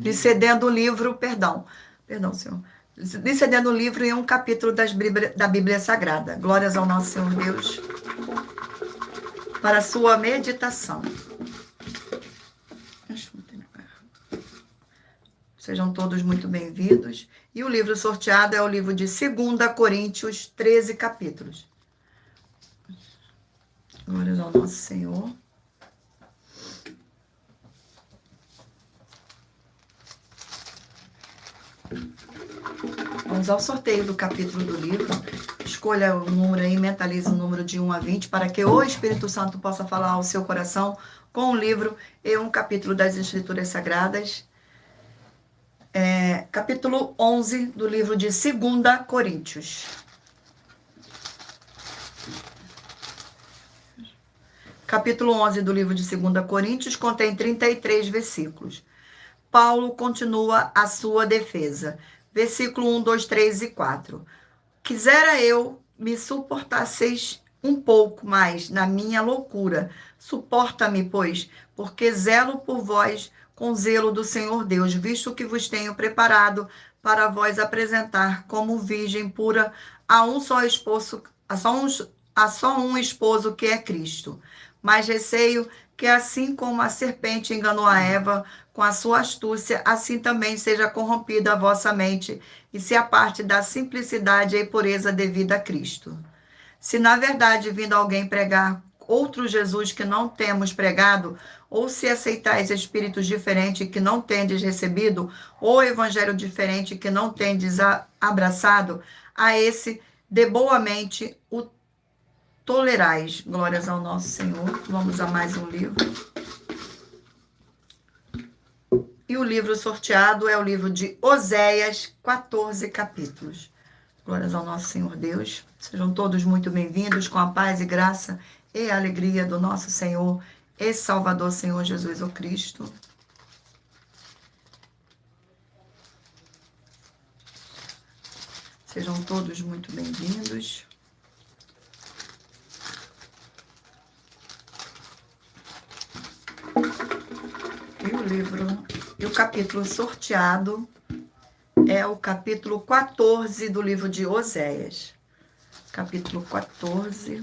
lhe cedendo o livro, perdão, Senhor, lhe cedendo o livro em um capítulo da Bíblia Sagrada. Glórias ao nosso Senhor Deus, para a sua meditação. Sejam todos muito bem-vindos. E o livro sorteado é o livro de 2 Coríntios, 13 capítulos. Glórias ao nosso Senhor. Vamos ao sorteio do capítulo do livro. Escolha o número aí, mentalize o número de 1 a 20, para que o Espírito Santo possa falar ao seu coração com o livro e um capítulo das Escrituras Sagradas. Capítulo 11 do livro de 2 Coríntios. Capítulo 11 do livro de 2 Coríntios contém 33 versículos. Paulo continua a sua defesa. Versículo 1, 2, 3 e 4. Quisera eu me suportasseis um pouco mais na minha loucura. Suporta-me, pois, porque zelo por vós com zelo do Senhor Deus, visto que vos tenho preparado para vós apresentar como virgem pura a só um esposo que é Cristo. Mas receio que assim como a serpente enganou a Eva com a sua astúcia, assim também seja corrompida a vossa mente e se aparte da simplicidade e pureza devida a Cristo. Se na verdade vindo alguém pregar outro Jesus que não temos pregado, ou se aceitais espíritos diferentes que não tendes recebido, ou evangelho diferente que não tendes abraçado, a esse de boa mente o tolerais. Glórias ao nosso Senhor. Vamos a mais um livro. E o livro sorteado é o livro de Oséias, 14 capítulos. Glórias ao nosso Senhor Deus. Sejam todos muito bem-vindos com a paz e graça e alegria do nosso Senhor e Salvador, Senhor Jesus o Cristo. Sejam todos muito bem-vindos. E o livro, e o capítulo sorteado é o capítulo 14 do livro de Oséias. Capítulo 14.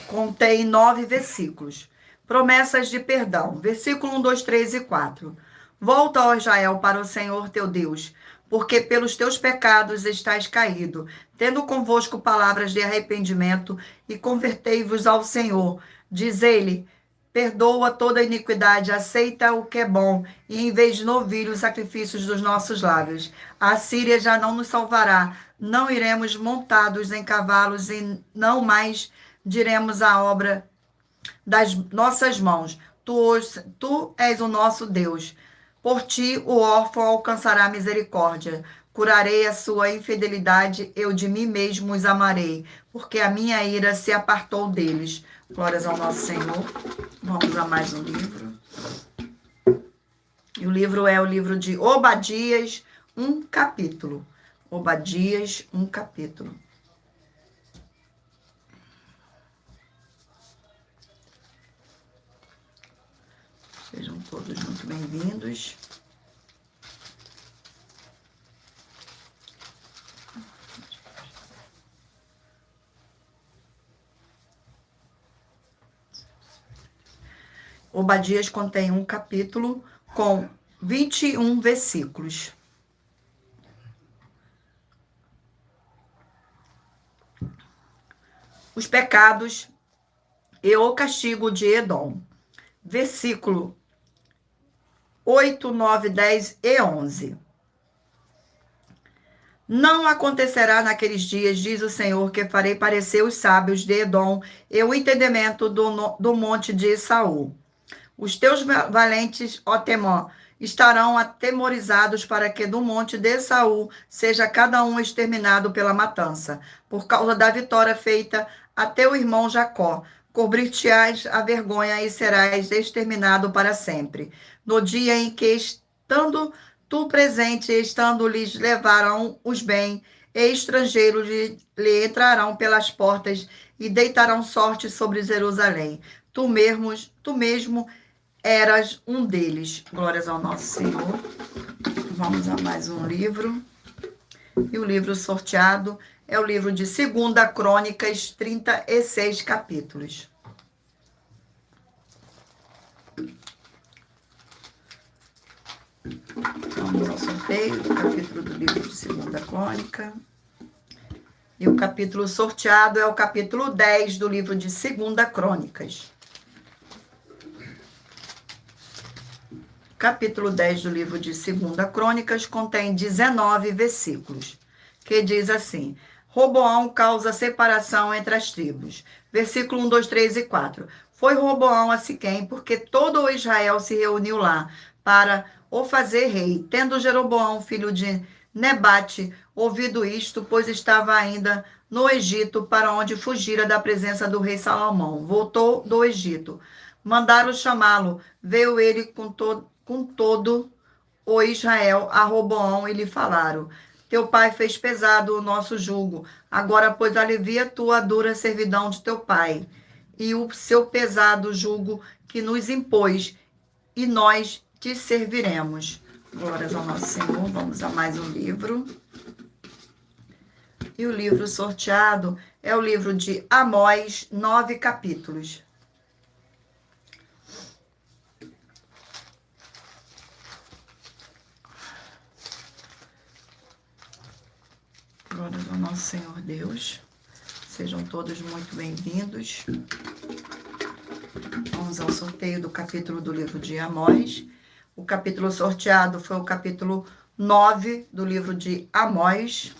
Contém 9 versículos. Promessas de perdão. Versículo 1, 2, 3 e 4. Volta, ó Israel, para o Senhor teu Deus, porque pelos teus pecados estás caído, tendo convosco palavras de arrependimento, e convertei-vos ao Senhor. Diz ele: perdoa toda iniquidade, aceita o que é bom, e em vez de novilhos, sacrifícios dos nossos lábios. A Síria já não nos salvará, não iremos montados em cavalos, e não mais diremos a obra das nossas mãos. Tu és o nosso Deus. Por ti o órfão alcançará misericórdia. Curarei a sua infidelidade, eu de mim mesmo os amarei, porque a minha ira se apartou deles. Glórias ao nosso Senhor. Vamos a mais um livro. E o livro é o livro de Obadias, um capítulo. Obadias, um capítulo. Sejam todos muito bem-vindos. Obadias contém um capítulo com 21 versículos. Os pecados e o castigo de Edom. Versículo 8, 9, 10 e 11. Não acontecerá naqueles dias, diz o Senhor, que farei parecer os sábios de Edom e o entendimento do monte de Saul. Os teus valentes, ó Temã, estarão atemorizados para que do monte de Saul seja cada um exterminado pela matança, por causa da vitória feita a teu irmão Jacó. Cobrir-te-ás a vergonha e serás exterminado para sempre. No dia em que, estando tu presente, estando lhes levarão os bens, e estrangeiros lhe entrarão pelas portas e deitarão sorte sobre Jerusalém. Tu mesmo eras um deles. Glórias ao nosso Senhor. Vamos a mais um livro. E o livro sorteado é o livro de 2 Crônicas, 36 capítulos. Vamos ao sorteio do capítulo do livro de 2 Crônica. E o capítulo sorteado é o capítulo 10 do livro de 2 Crônicas. Capítulo 10 do livro de 2 Crônicas contém 19 versículos, que diz assim: Roboão causa separação entre as tribos. Versículo 1, 2, 3 e 4. Foi Roboão a Siquém, porque todo o Israel se reuniu lá para o fazer rei. Tendo Jeroboão, filho de Nebate, ouvido isto, pois estava ainda no Egito, para onde fugira da presença do rei Salomão. Voltou do Egito. Mandaram chamá-lo. Veio ele com todo o Israel a Roboão e lhe falaram: Teu pai fez pesado o nosso jugo. Agora, pois, alivia tu a dura servidão de teu pai e o seu pesado jugo que nos impôs, e nós te serviremos. Glórias ao nosso Senhor. Vamos a mais um livro. E o livro sorteado é o livro de Amós, 9 capítulos. Glórias ao nosso Senhor Deus. Sejam todos muito bem-vindos. Vamos ao sorteio do capítulo do livro de Amós. O capítulo sorteado foi o capítulo 9 do livro de Amós.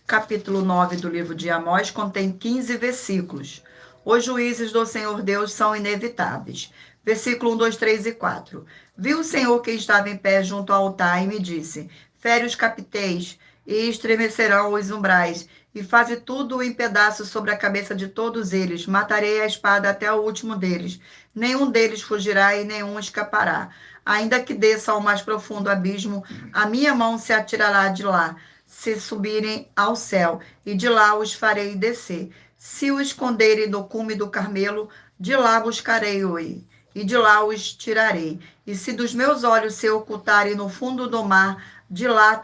Capítulo 9 do livro de Amós contém 15 versículos. Os juízes do Senhor Deus são inevitáveis. Versículo 1, 2, 3 e 4. Viu o Senhor que estava em pé junto ao altar e me disse: Fere os capiteis e estremecerão os umbrais, e faze tudo em pedaços sobre a cabeça de todos eles. Matarei a espada até o último deles. Nenhum deles fugirá e nenhum escapará. Ainda que desça ao mais profundo abismo, a minha mão se atirará de lá. Se subirem ao céu, e de lá os farei descer. Se o esconderem no cume do Carmelo, de lá buscarei-o, e de lá os tirarei. E se dos meus olhos se ocultarem no fundo do mar, de lá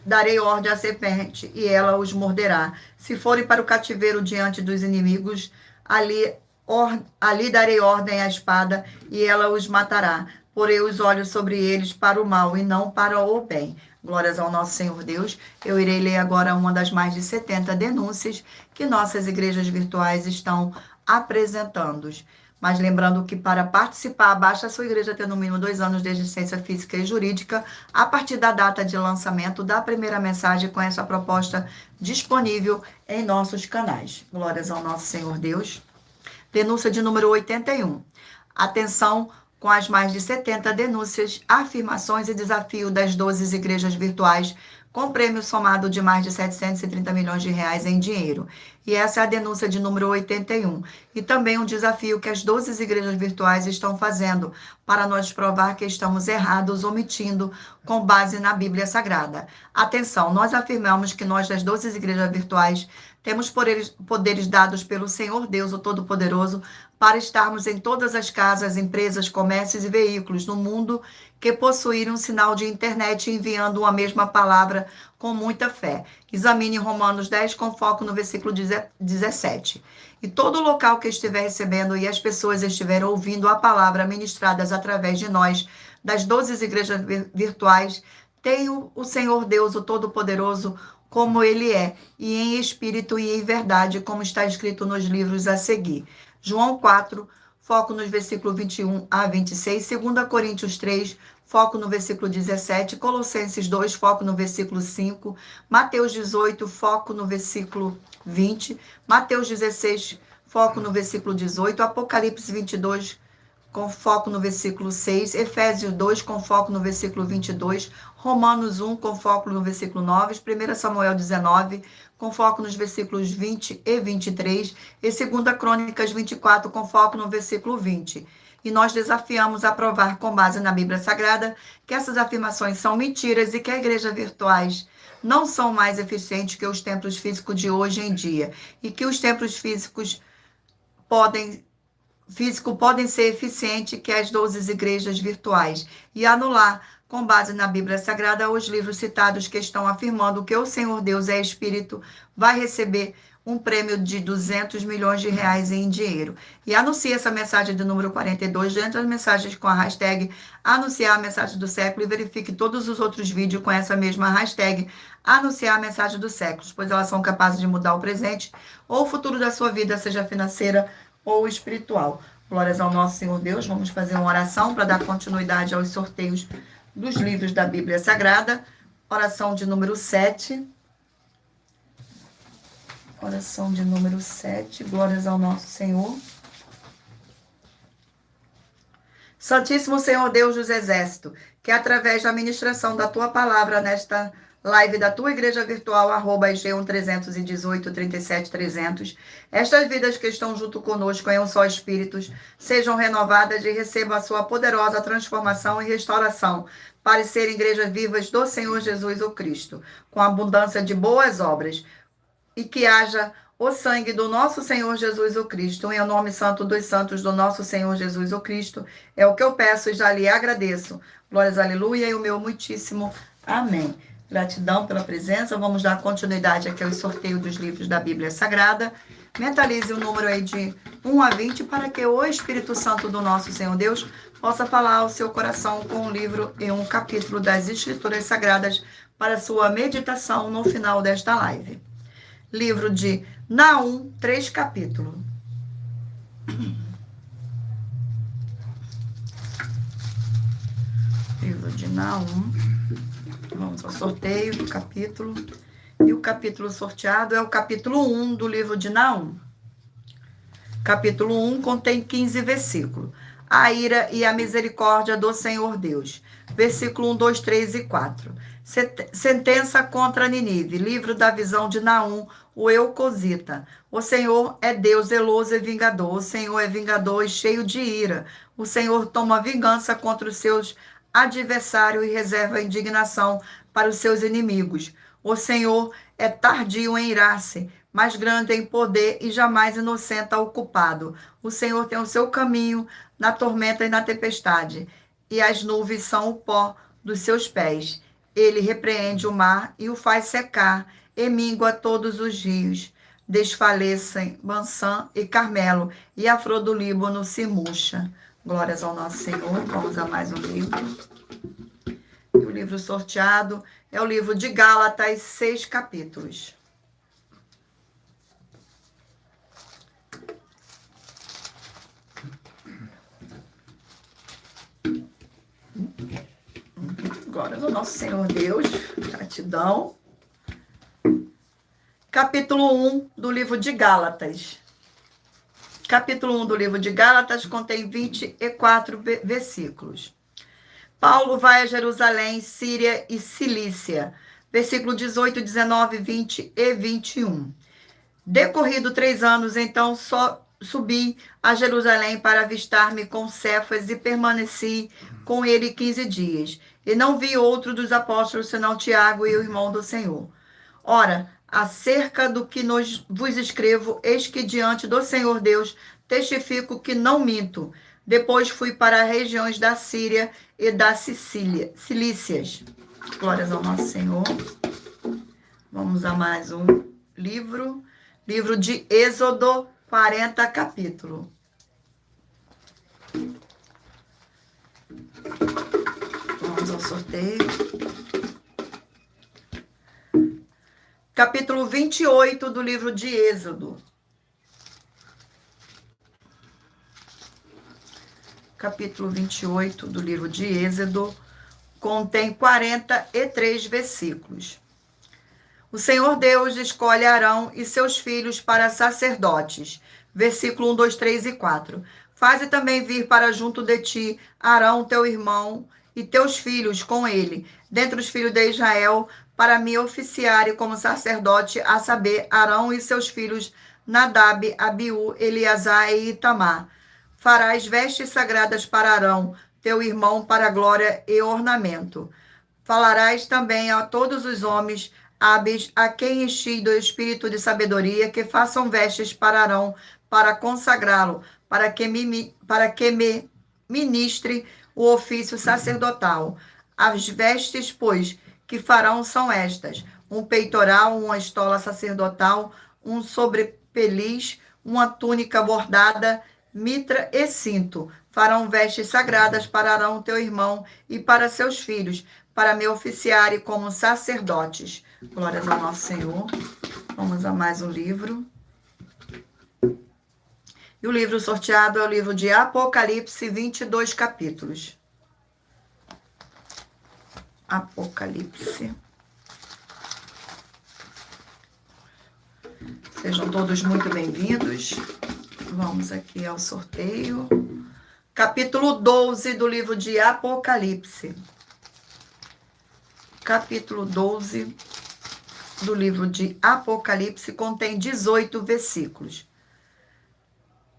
darei ordem à serpente, e ela os morderá. Se forem para o cativeiro diante dos inimigos, ali darei ordem à espada, e ela os matará. Porei os olhos sobre eles para o mal, e não para o bem. Glórias ao nosso Senhor Deus. Eu irei ler agora uma das mais de 70 denúncias que nossas igrejas virtuais estão apresentando. Mas lembrando que para participar, basta a sua igreja ter no mínimo 2 anos de existência física e jurídica, a partir da data de lançamento da primeira mensagem com essa proposta disponível em nossos canais. Glórias ao nosso Senhor Deus. Denúncia de número 81. Atenção com as mais de 70 denúncias, afirmações e desafio das 12 igrejas virtuais com prêmio somado de mais de 730 milhões de reais em dinheiro. E essa é a denúncia de número 81. E também um desafio que as 12 igrejas virtuais estão fazendo para nós provar que estamos errados, omitindo com base na Bíblia Sagrada. Atenção, nós afirmamos que nós das 12 igrejas virtuais temos poderes dados pelo Senhor Deus, o Todo-Poderoso, para estarmos em todas as casas, empresas, comércios e veículos no mundo que possuírem um sinal de internet enviando uma mesma palavra com muita fé. Examine Romanos 10 com foco no versículo 17. E todo local que estiver recebendo e as pessoas estiverem ouvindo a palavra ministradas através de nós, das 12 igrejas virtuais, tem o Senhor Deus, o Todo-Poderoso, como Ele é, e em espírito e em verdade, como está escrito nos livros a seguir. João 4, foco nos versículos 21 a 26, 2 Coríntios 3, foco no versículo 17, Colossenses 2, foco no versículo 5, Mateus 18, foco no versículo 20, Mateus 16, foco no versículo 18, Apocalipse 22, com foco no versículo 6, Efésios 2, com foco no versículo 22, Romanos 1, com foco no versículo 9, 1 Samuel 19, com foco nos versículos 20 e 23, e 2 Crônicas 24, com foco no versículo 20. E nós desafiamos a provar, com base na Bíblia Sagrada, que essas afirmações são mentiras e que as igrejas virtuais não são mais eficientes que os templos físicos de hoje em dia, e que os templos físicos podem ser eficientes que as 12 igrejas virtuais, e anular, com base na Bíblia Sagrada, os livros citados que estão afirmando que o Senhor Deus é Espírito, vai receber um prêmio de 200 milhões de reais em dinheiro. E anuncie essa mensagem de número 42 dentro das mensagens com a hashtag anunciar a mensagem do século e verifique todos os outros vídeos com essa mesma hashtag anunciar a mensagem dos séculos, pois elas são capazes de mudar o presente ou o futuro da sua vida, seja financeira ou espiritual. Glórias ao nosso Senhor Deus. Vamos fazer uma oração para dar continuidade aos sorteios dos livros da Bíblia Sagrada. Oração de número 7. Oração de número 7. Glórias ao nosso Senhor. Santíssimo Senhor Deus dos Exércitos, que através da ministração da Tua palavra nesta live da Tua Igreja Virtual, @IG1-318-37-300, estas vidas que estão junto conosco em um só Espírito, sejam renovadas e recebam a Sua poderosa transformação e restauração, para serem igrejas vivas do Senhor Jesus o Cristo, com abundância de boas obras, e que haja o sangue do nosso Senhor Jesus o Cristo, em nome santo dos santos do nosso Senhor Jesus o Cristo, é o que eu peço e já lhe agradeço. Glórias, aleluia, e o meu muitíssimo amém. Gratidão pela presença. Vamos dar continuidade aqui ao sorteio dos livros da Bíblia Sagrada. Mentalize o número aí de 1 a 20 para que o Espírito Santo do nosso Senhor Deus possa falar ao seu coração com um livro e um capítulo das Escrituras Sagradas para sua meditação no final desta live. Livro de Naum, 3 capítulos. Livro de Naum. Vamos ao sorteio do capítulo. E o capítulo sorteado é o capítulo 1 do livro de Naum. Capítulo 1 contém 15 versículos. A ira e a misericórdia do Senhor Deus. Versículo 1, 2, 3 e 4. Sentença contra Ninive. Livro da visão de Naum, o Eucosita. O Senhor é Deus zeloso e vingador. O Senhor é vingador e cheio de ira. O Senhor toma vingança contra os seus adversários e reserva indignação para os seus inimigos. O Senhor é tardio em irar-se, mas grande em poder e jamais inocenta o culpado. O Senhor tem o seu caminho na tormenta e na tempestade, e as nuvens são o pó dos seus pés. Ele repreende o mar e o faz secar, e mingua todos os rios. Desfalecem Bansã e Carmelo, e a flor do Líbano se murcha. Glórias ao nosso Senhor. Vamos a mais um livro. E o livro sorteado é o livro de Gálatas, 6 capítulos. Glórias ao nosso Senhor Deus. Gratidão. Capítulo 1 do livro de Gálatas. Capítulo 1 do livro de Gálatas contém 24 versículos. Paulo vai a Jerusalém, Síria e Cilícia. Versículo 18, 19, 20 e 21. Decorrido 3 anos, então subi a Jerusalém para avistar-me com Cefas e permaneci com ele 15 dias. E não vi outro dos apóstolos senão Tiago e o irmão do Senhor. Ora, acerca do que vos escrevo, eis que diante do Senhor Deus testifico que não minto. Depois fui para as regiões da Síria e da Cilícias. Glórias ao nosso Senhor. Vamos a mais um livro. Livro de Êxodo, 40 capítulos. Vamos ao sorteio. Capítulo 28 do livro de Êxodo. Capítulo 28 do livro de Êxodo contém 43 versículos. O Senhor Deus escolhe Arão e seus filhos para sacerdotes. Versículo 1, 2, 3 e 4. Faze também vir para junto de ti Arão, teu irmão, e teus filhos com ele, dentre os filhos de Israel, para me oficiarem como sacerdote, a saber, Arão e seus filhos, Nadab, Abiú, Eleazar e Itamar. Farás vestes sagradas para Arão, teu irmão, para glória e ornamento. Falarás também a todos os homens hábeis, a quem enchi do espírito de sabedoria, que façam vestes para Arão, para consagrá-lo, para que me ministre o ofício sacerdotal. As vestes, pois, que farão são estas: um peitoral, uma estola sacerdotal, um sobrepeliz, uma túnica bordada, mitra e cinto. Farão vestes sagradas para Arão, teu irmão, e para seus filhos, para me oficiarem como sacerdotes. Glórias ao nosso Senhor. Vamos a mais um livro. E o livro sorteado é o livro de Apocalipse, 22 capítulos. Apocalipse. Sejam todos muito bem-vindos. Vamos aqui ao sorteio. Capítulo 12 do livro de Apocalipse. Capítulo 12 do livro de Apocalipse contém 18 versículos.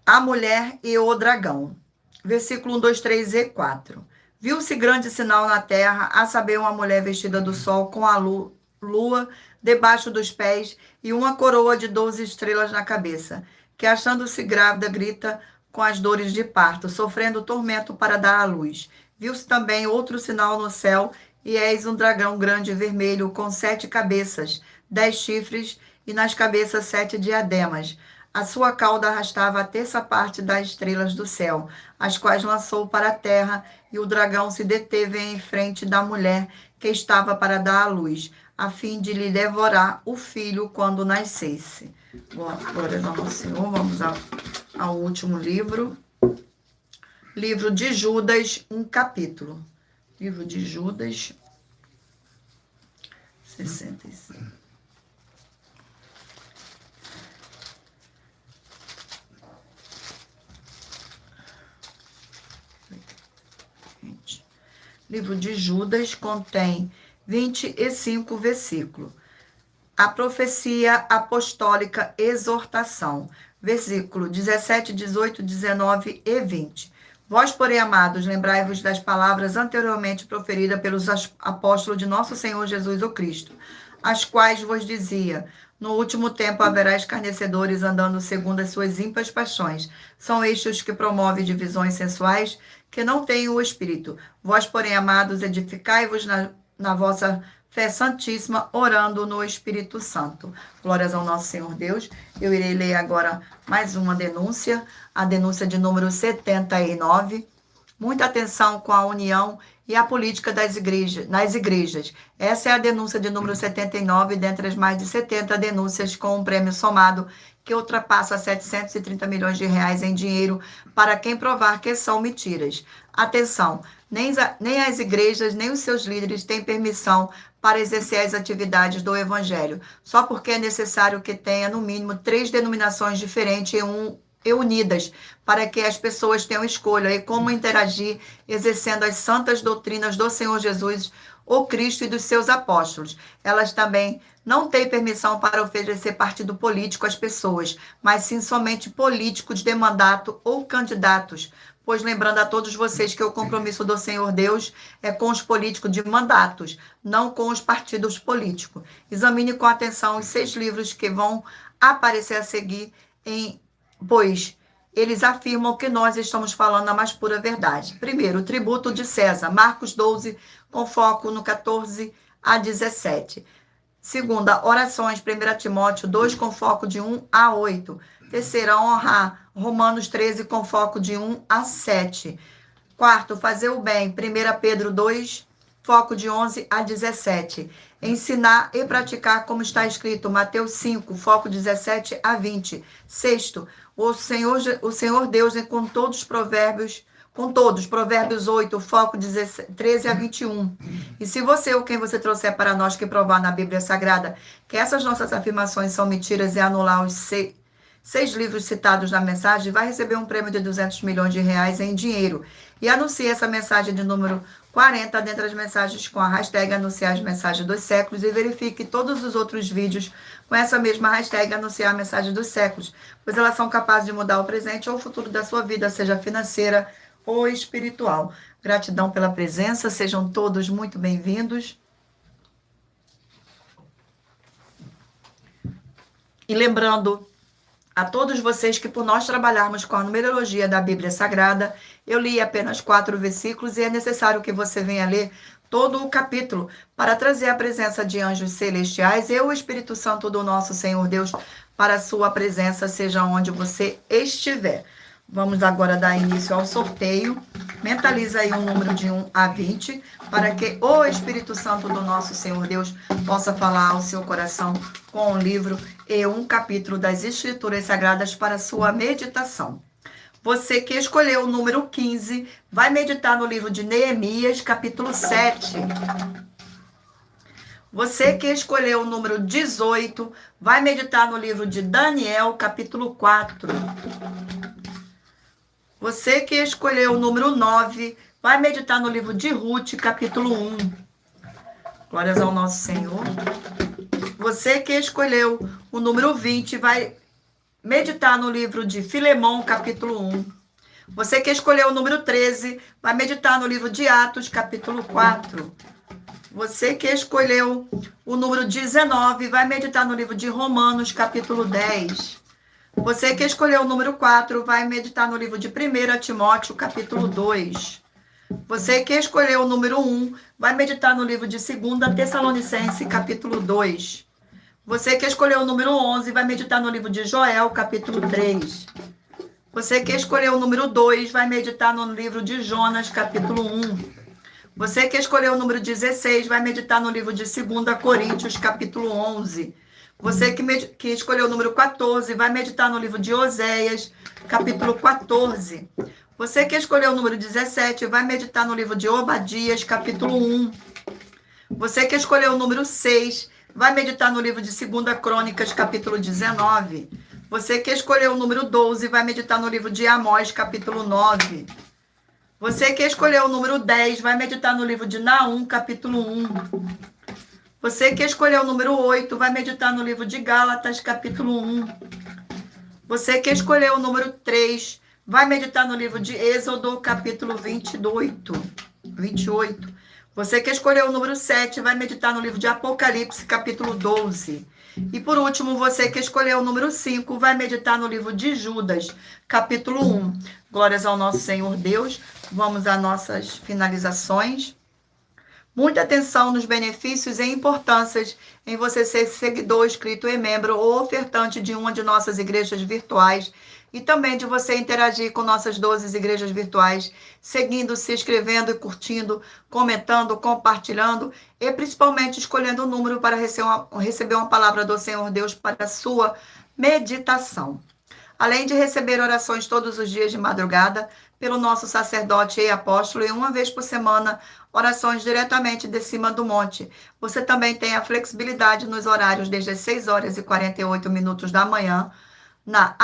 A mulher e o dragão. Versículo 1, 2, 3 e 4. Viu-se grande sinal na terra, a saber, uma mulher vestida do sol com a lua debaixo dos pés e uma coroa de 12 estrelas na cabeça, que achando-se grávida grita com as dores de parto, sofrendo tormento para dar à luz. Viu-se também outro sinal no céu, e eis um dragão grande e vermelho com 7 cabeças, 10 chifres e nas cabeças 7 diademas. A sua cauda arrastava a terça parte das estrelas do céu, as quais lançou para a terra, e o dragão se deteve em frente da mulher que estava para dar à luz, a fim de lhe devorar o filho quando nascesse. Glória ao nosso Senhor. Vamos ao último livro. Livro de Judas, um capítulo. Livro de Judas, 65. Livro de Judas contém 25 versículos. A profecia apostólica exortação. Versículo 17, 18, 19 e 20. Vós, porém, amados, lembrai-vos das palavras anteriormente proferidas pelos apóstolos de nosso Senhor Jesus o Cristo, as quais vos dizia: no último tempo haverá escarnecedores andando segundo as suas ímpias paixões. São estes os que promovem divisões sensuais, que não têm o Espírito. Vós, porém, amados, edificai-vos na vossa fé santíssima, orando no Espírito Santo. Glórias ao nosso Senhor Deus. Eu irei ler agora mais uma denúncia, a denúncia de número 79. Muita atenção com a união e a política nas igrejas. Essa é a denúncia de número 79, dentre as mais de 70 denúncias com um prêmio somado que ultrapassa 730 milhões de reais em dinheiro para quem provar que são mentiras. Atenção, nem as igrejas, nem os seus líderes têm permissão para exercer as atividades do Evangelho, só porque é necessário que tenha, no mínimo, 3 denominações diferentes e unidas, para que as pessoas tenham escolha e como interagir, exercendo as santas doutrinas do Senhor Jesus, o Cristo e dos seus apóstolos. Elas também não têm permissão para oferecer partido político às pessoas, mas sim somente políticos de mandato ou candidatos. Pois lembrando a todos vocês que o compromisso do Senhor Deus é com os políticos de mandatos, não com os partidos políticos. Examine com atenção os 6 livros que vão aparecer a seguir, pois eles afirmam que nós estamos falando a mais pura verdade. Primeiro, o tributo de César, Marcos 12, com foco no 14 a 17. Segunda, orações, 1 Timóteo 2, com foco de 1 a 8. Terceira, honrar, Romanos 13, com foco de 1 a 7. Quarto, fazer o bem, 1 Pedro 2, foco de 11 a 17. Ensinar e praticar como está escrito, Mateus 5, foco 17 a 20. Sexto, o Senhor Deus é com todos, Provérbios 8, foco 13 a 21. E se você ou quem você trouxer para nós que provar na Bíblia Sagrada que essas nossas afirmações são mentiras e anular os 6 livros citados na mensagem, vai receber um prêmio de 200 milhões de reais em dinheiro. E anuncie essa mensagem de número 40 dentre as mensagens com a hashtag Anunciar as Mensagens dos Séculos e verifique todos os outros vídeos com essa mesma hashtag Anunciar a Mensagem dos Séculos, pois elas são capazes de mudar o presente ou o futuro da sua vida, seja financeira ou espiritual. Gratidão pela presença, sejam todos muito bem-vindos. E lembrando a todos vocês que por nós trabalharmos com a numerologia da Bíblia Sagrada, eu li apenas 4 versículos e é necessário que você venha ler todo o capítulo para trazer a presença de anjos celestiais e o Espírito Santo do nosso Senhor Deus para a sua presença, seja onde você estiver. Vamos agora dar início ao sorteio. Mentaliza aí um número de 1 a 20, para que o Espírito Santo do nosso Senhor Deus possa falar ao seu coração com um livro e um capítulo das Escrituras Sagradas para a sua meditação. Você que escolheu o número 15, vai meditar no livro de Neemias, capítulo 7. Você que escolheu o número 18, vai meditar no livro de Daniel, capítulo 4. Você que escolheu o número 9, vai meditar no livro de Ruth, capítulo 1. Glórias ao nosso Senhor. Você que escolheu o número 20, vai meditar no livro de Filemão, capítulo 1. Você que escolheu o número 13, vai meditar no livro de Atos, capítulo 4. Você que escolheu o número 19, vai meditar no livro de Romanos, capítulo 10. Você que escolheu o número 4, vai meditar no livro de 1 Timóteo, capítulo 2. Você que escolheu o número 1, vai meditar no livro de 2 Tessalonicenses, capítulo 2. Você que escolheu o número 11, vai meditar no livro de Joel, capítulo 3. Você que escolheu o número 2, vai meditar no livro de Jonas, capítulo 1. Você que escolheu o número 16, vai meditar no livro de 2 Coríntios, capítulo 11. Você que escolheu o número 14, vai meditar no livro de Oséias, capítulo 14. Você que escolheu o número 17, vai meditar no livro de Obadias, capítulo 1. Você que escolheu o número 6, vai meditar no livro de 2 Crônicas, capítulo 19. Você que escolheu o número 12, vai meditar no livro de Amós, capítulo 9. Você que escolheu o número 10, vai meditar no livro de Naum, capítulo 1. Você que escolheu o número 8, vai meditar no livro de Gálatas, capítulo 1. Você que escolheu o número 3, vai meditar no livro de Êxodo, capítulo 28. Você que escolheu o número 7, vai meditar no livro de Apocalipse, capítulo 12. E por último, você que escolheu o número 5, vai meditar no livro de Judas, capítulo 1. Glórias ao nosso Senhor Deus. Vamos às nossas finalizações. Muita atenção nos benefícios e importâncias em você ser seguidor, inscrito e membro ou ofertante de uma de nossas igrejas virtuais e também de você interagir com nossas 12 igrejas virtuais, seguindo, se inscrevendo e curtindo, comentando, compartilhando e principalmente escolhendo o número para receber uma palavra do Senhor Deus para a sua meditação. Além de receber orações todos os dias de madrugada pelo nosso sacerdote e apóstolo e uma vez por semana, orações diretamente de cima do monte. Você também tem a flexibilidade nos horários desde as 6 horas e 48 minutos da manhã, na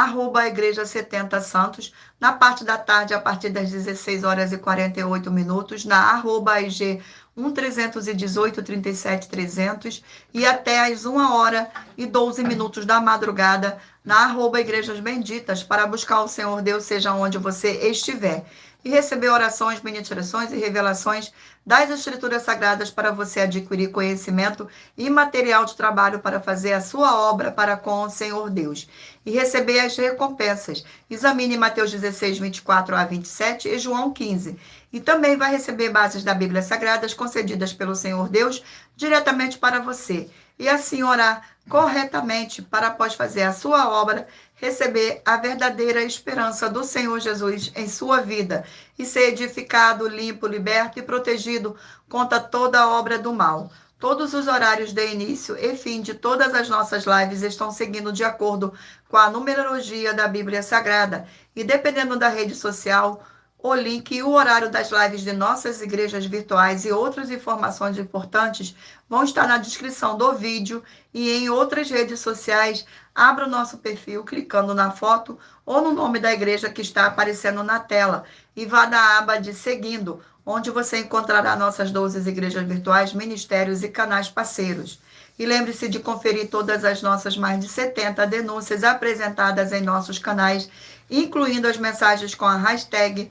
@igreja 70 Santos, na parte da tarde a partir das 16 horas e 48 minutos, na @IG 1318 37 300 e até às 1 hora e 12 minutos da madrugada, na @Igrejas Benditas, para buscar o Senhor Deus, seja onde você estiver. E receber orações, ministrações e revelações das Escrituras Sagradas para você adquirir conhecimento e material de trabalho para fazer a sua obra para com o Senhor Deus. E receber as recompensas. Examine Mateus 16, 24 a 27 e João 15. E também vai receber bases da Bíblia Sagradas concedidas pelo Senhor Deus diretamente para você. E assim orar corretamente para, após fazer a sua obra, receber a verdadeira esperança do Senhor Jesus em sua vida e ser edificado, limpo, liberto e protegido contra toda obra do mal. Todos os horários de início e fim de todas as nossas lives estão seguindo de acordo com a numerologia da Bíblia Sagrada. E dependendo da rede social, o link e o horário das lives de nossas igrejas virtuais e outras informações importantes vão estar na descrição do vídeo e em outras redes sociais. Abra o nosso perfil clicando na foto ou no nome da igreja que está aparecendo na tela e vá na aba de Seguindo, onde você encontrará nossas 12 igrejas virtuais, ministérios e canais parceiros. E lembre-se de conferir todas as nossas mais de 70 denúncias apresentadas em nossos canais, incluindo as mensagens com a hashtag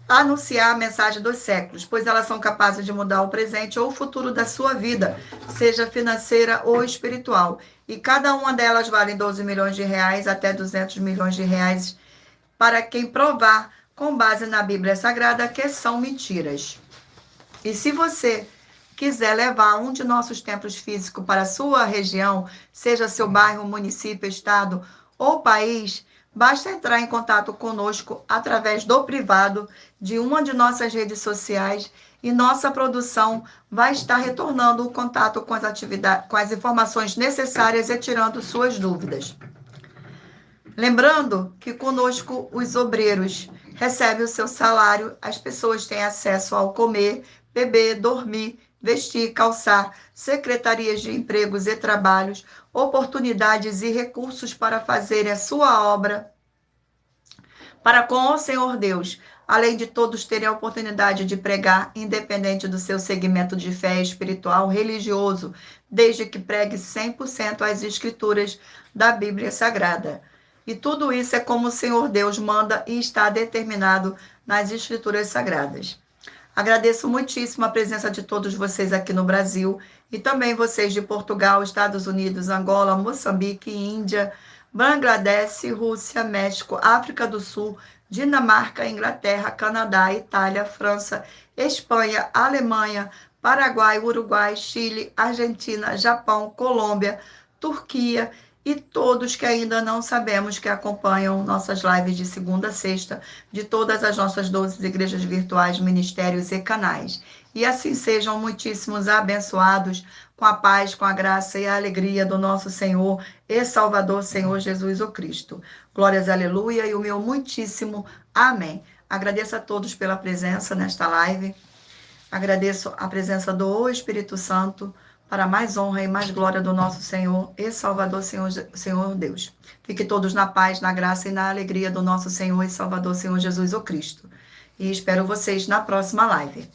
Anunciar a Mensagem dos Séculos, pois elas são capazes de mudar o presente ou o futuro da sua vida, seja financeira ou espiritual. E cada uma delas vale 12 milhões de reais até 200 milhões de reais para quem provar, com base na Bíblia Sagrada, que são mentiras. E se você quiser levar um de nossos templos físicos para a sua região, seja seu bairro, município, estado ou país, basta entrar em contato conosco através do privado de uma de nossas redes sociais e nossa produção vai estar retornando o contato com as atividades, com as informações necessárias e tirando suas dúvidas. Lembrando que conosco os obreiros recebem o seu salário, as pessoas têm acesso ao comer, beber, dormir, vestir, calçar, secretarias de empregos e trabalhos, oportunidades e recursos para fazerem a sua obra para com o Senhor Deus, além de todos terem a oportunidade de pregar, independente do seu segmento de fé espiritual, religioso, desde que pregue 100% as escrituras da Bíblia Sagrada. E tudo isso é como o Senhor Deus manda e está determinado nas escrituras sagradas. Agradeço muitíssimo a presença de todos vocês aqui no Brasil e também vocês de Portugal, Estados Unidos, Angola, Moçambique, Índia, Bangladesh, Rússia, México, África do Sul, Dinamarca, Inglaterra, Canadá, Itália, França, Espanha, Alemanha, Paraguai, Uruguai, Chile, Argentina, Japão, Colômbia, Turquia e todos que ainda não sabemos que acompanham nossas lives de segunda a sexta, de todas as nossas 12 igrejas virtuais, ministérios e canais. E assim sejam muitíssimos abençoados com a paz, com a graça e a alegria do nosso Senhor e Salvador, Senhor Jesus o Cristo. Glórias, aleluia, e o meu muitíssimo amém. Agradeço a todos pela presença nesta live. Agradeço a presença do Espírito Santo, para mais honra e mais glória do nosso Senhor e Salvador, Senhor Deus. Fiquem todos na paz, na graça e na alegria do nosso Senhor e Salvador, Senhor Jesus o Cristo. E espero vocês na próxima live.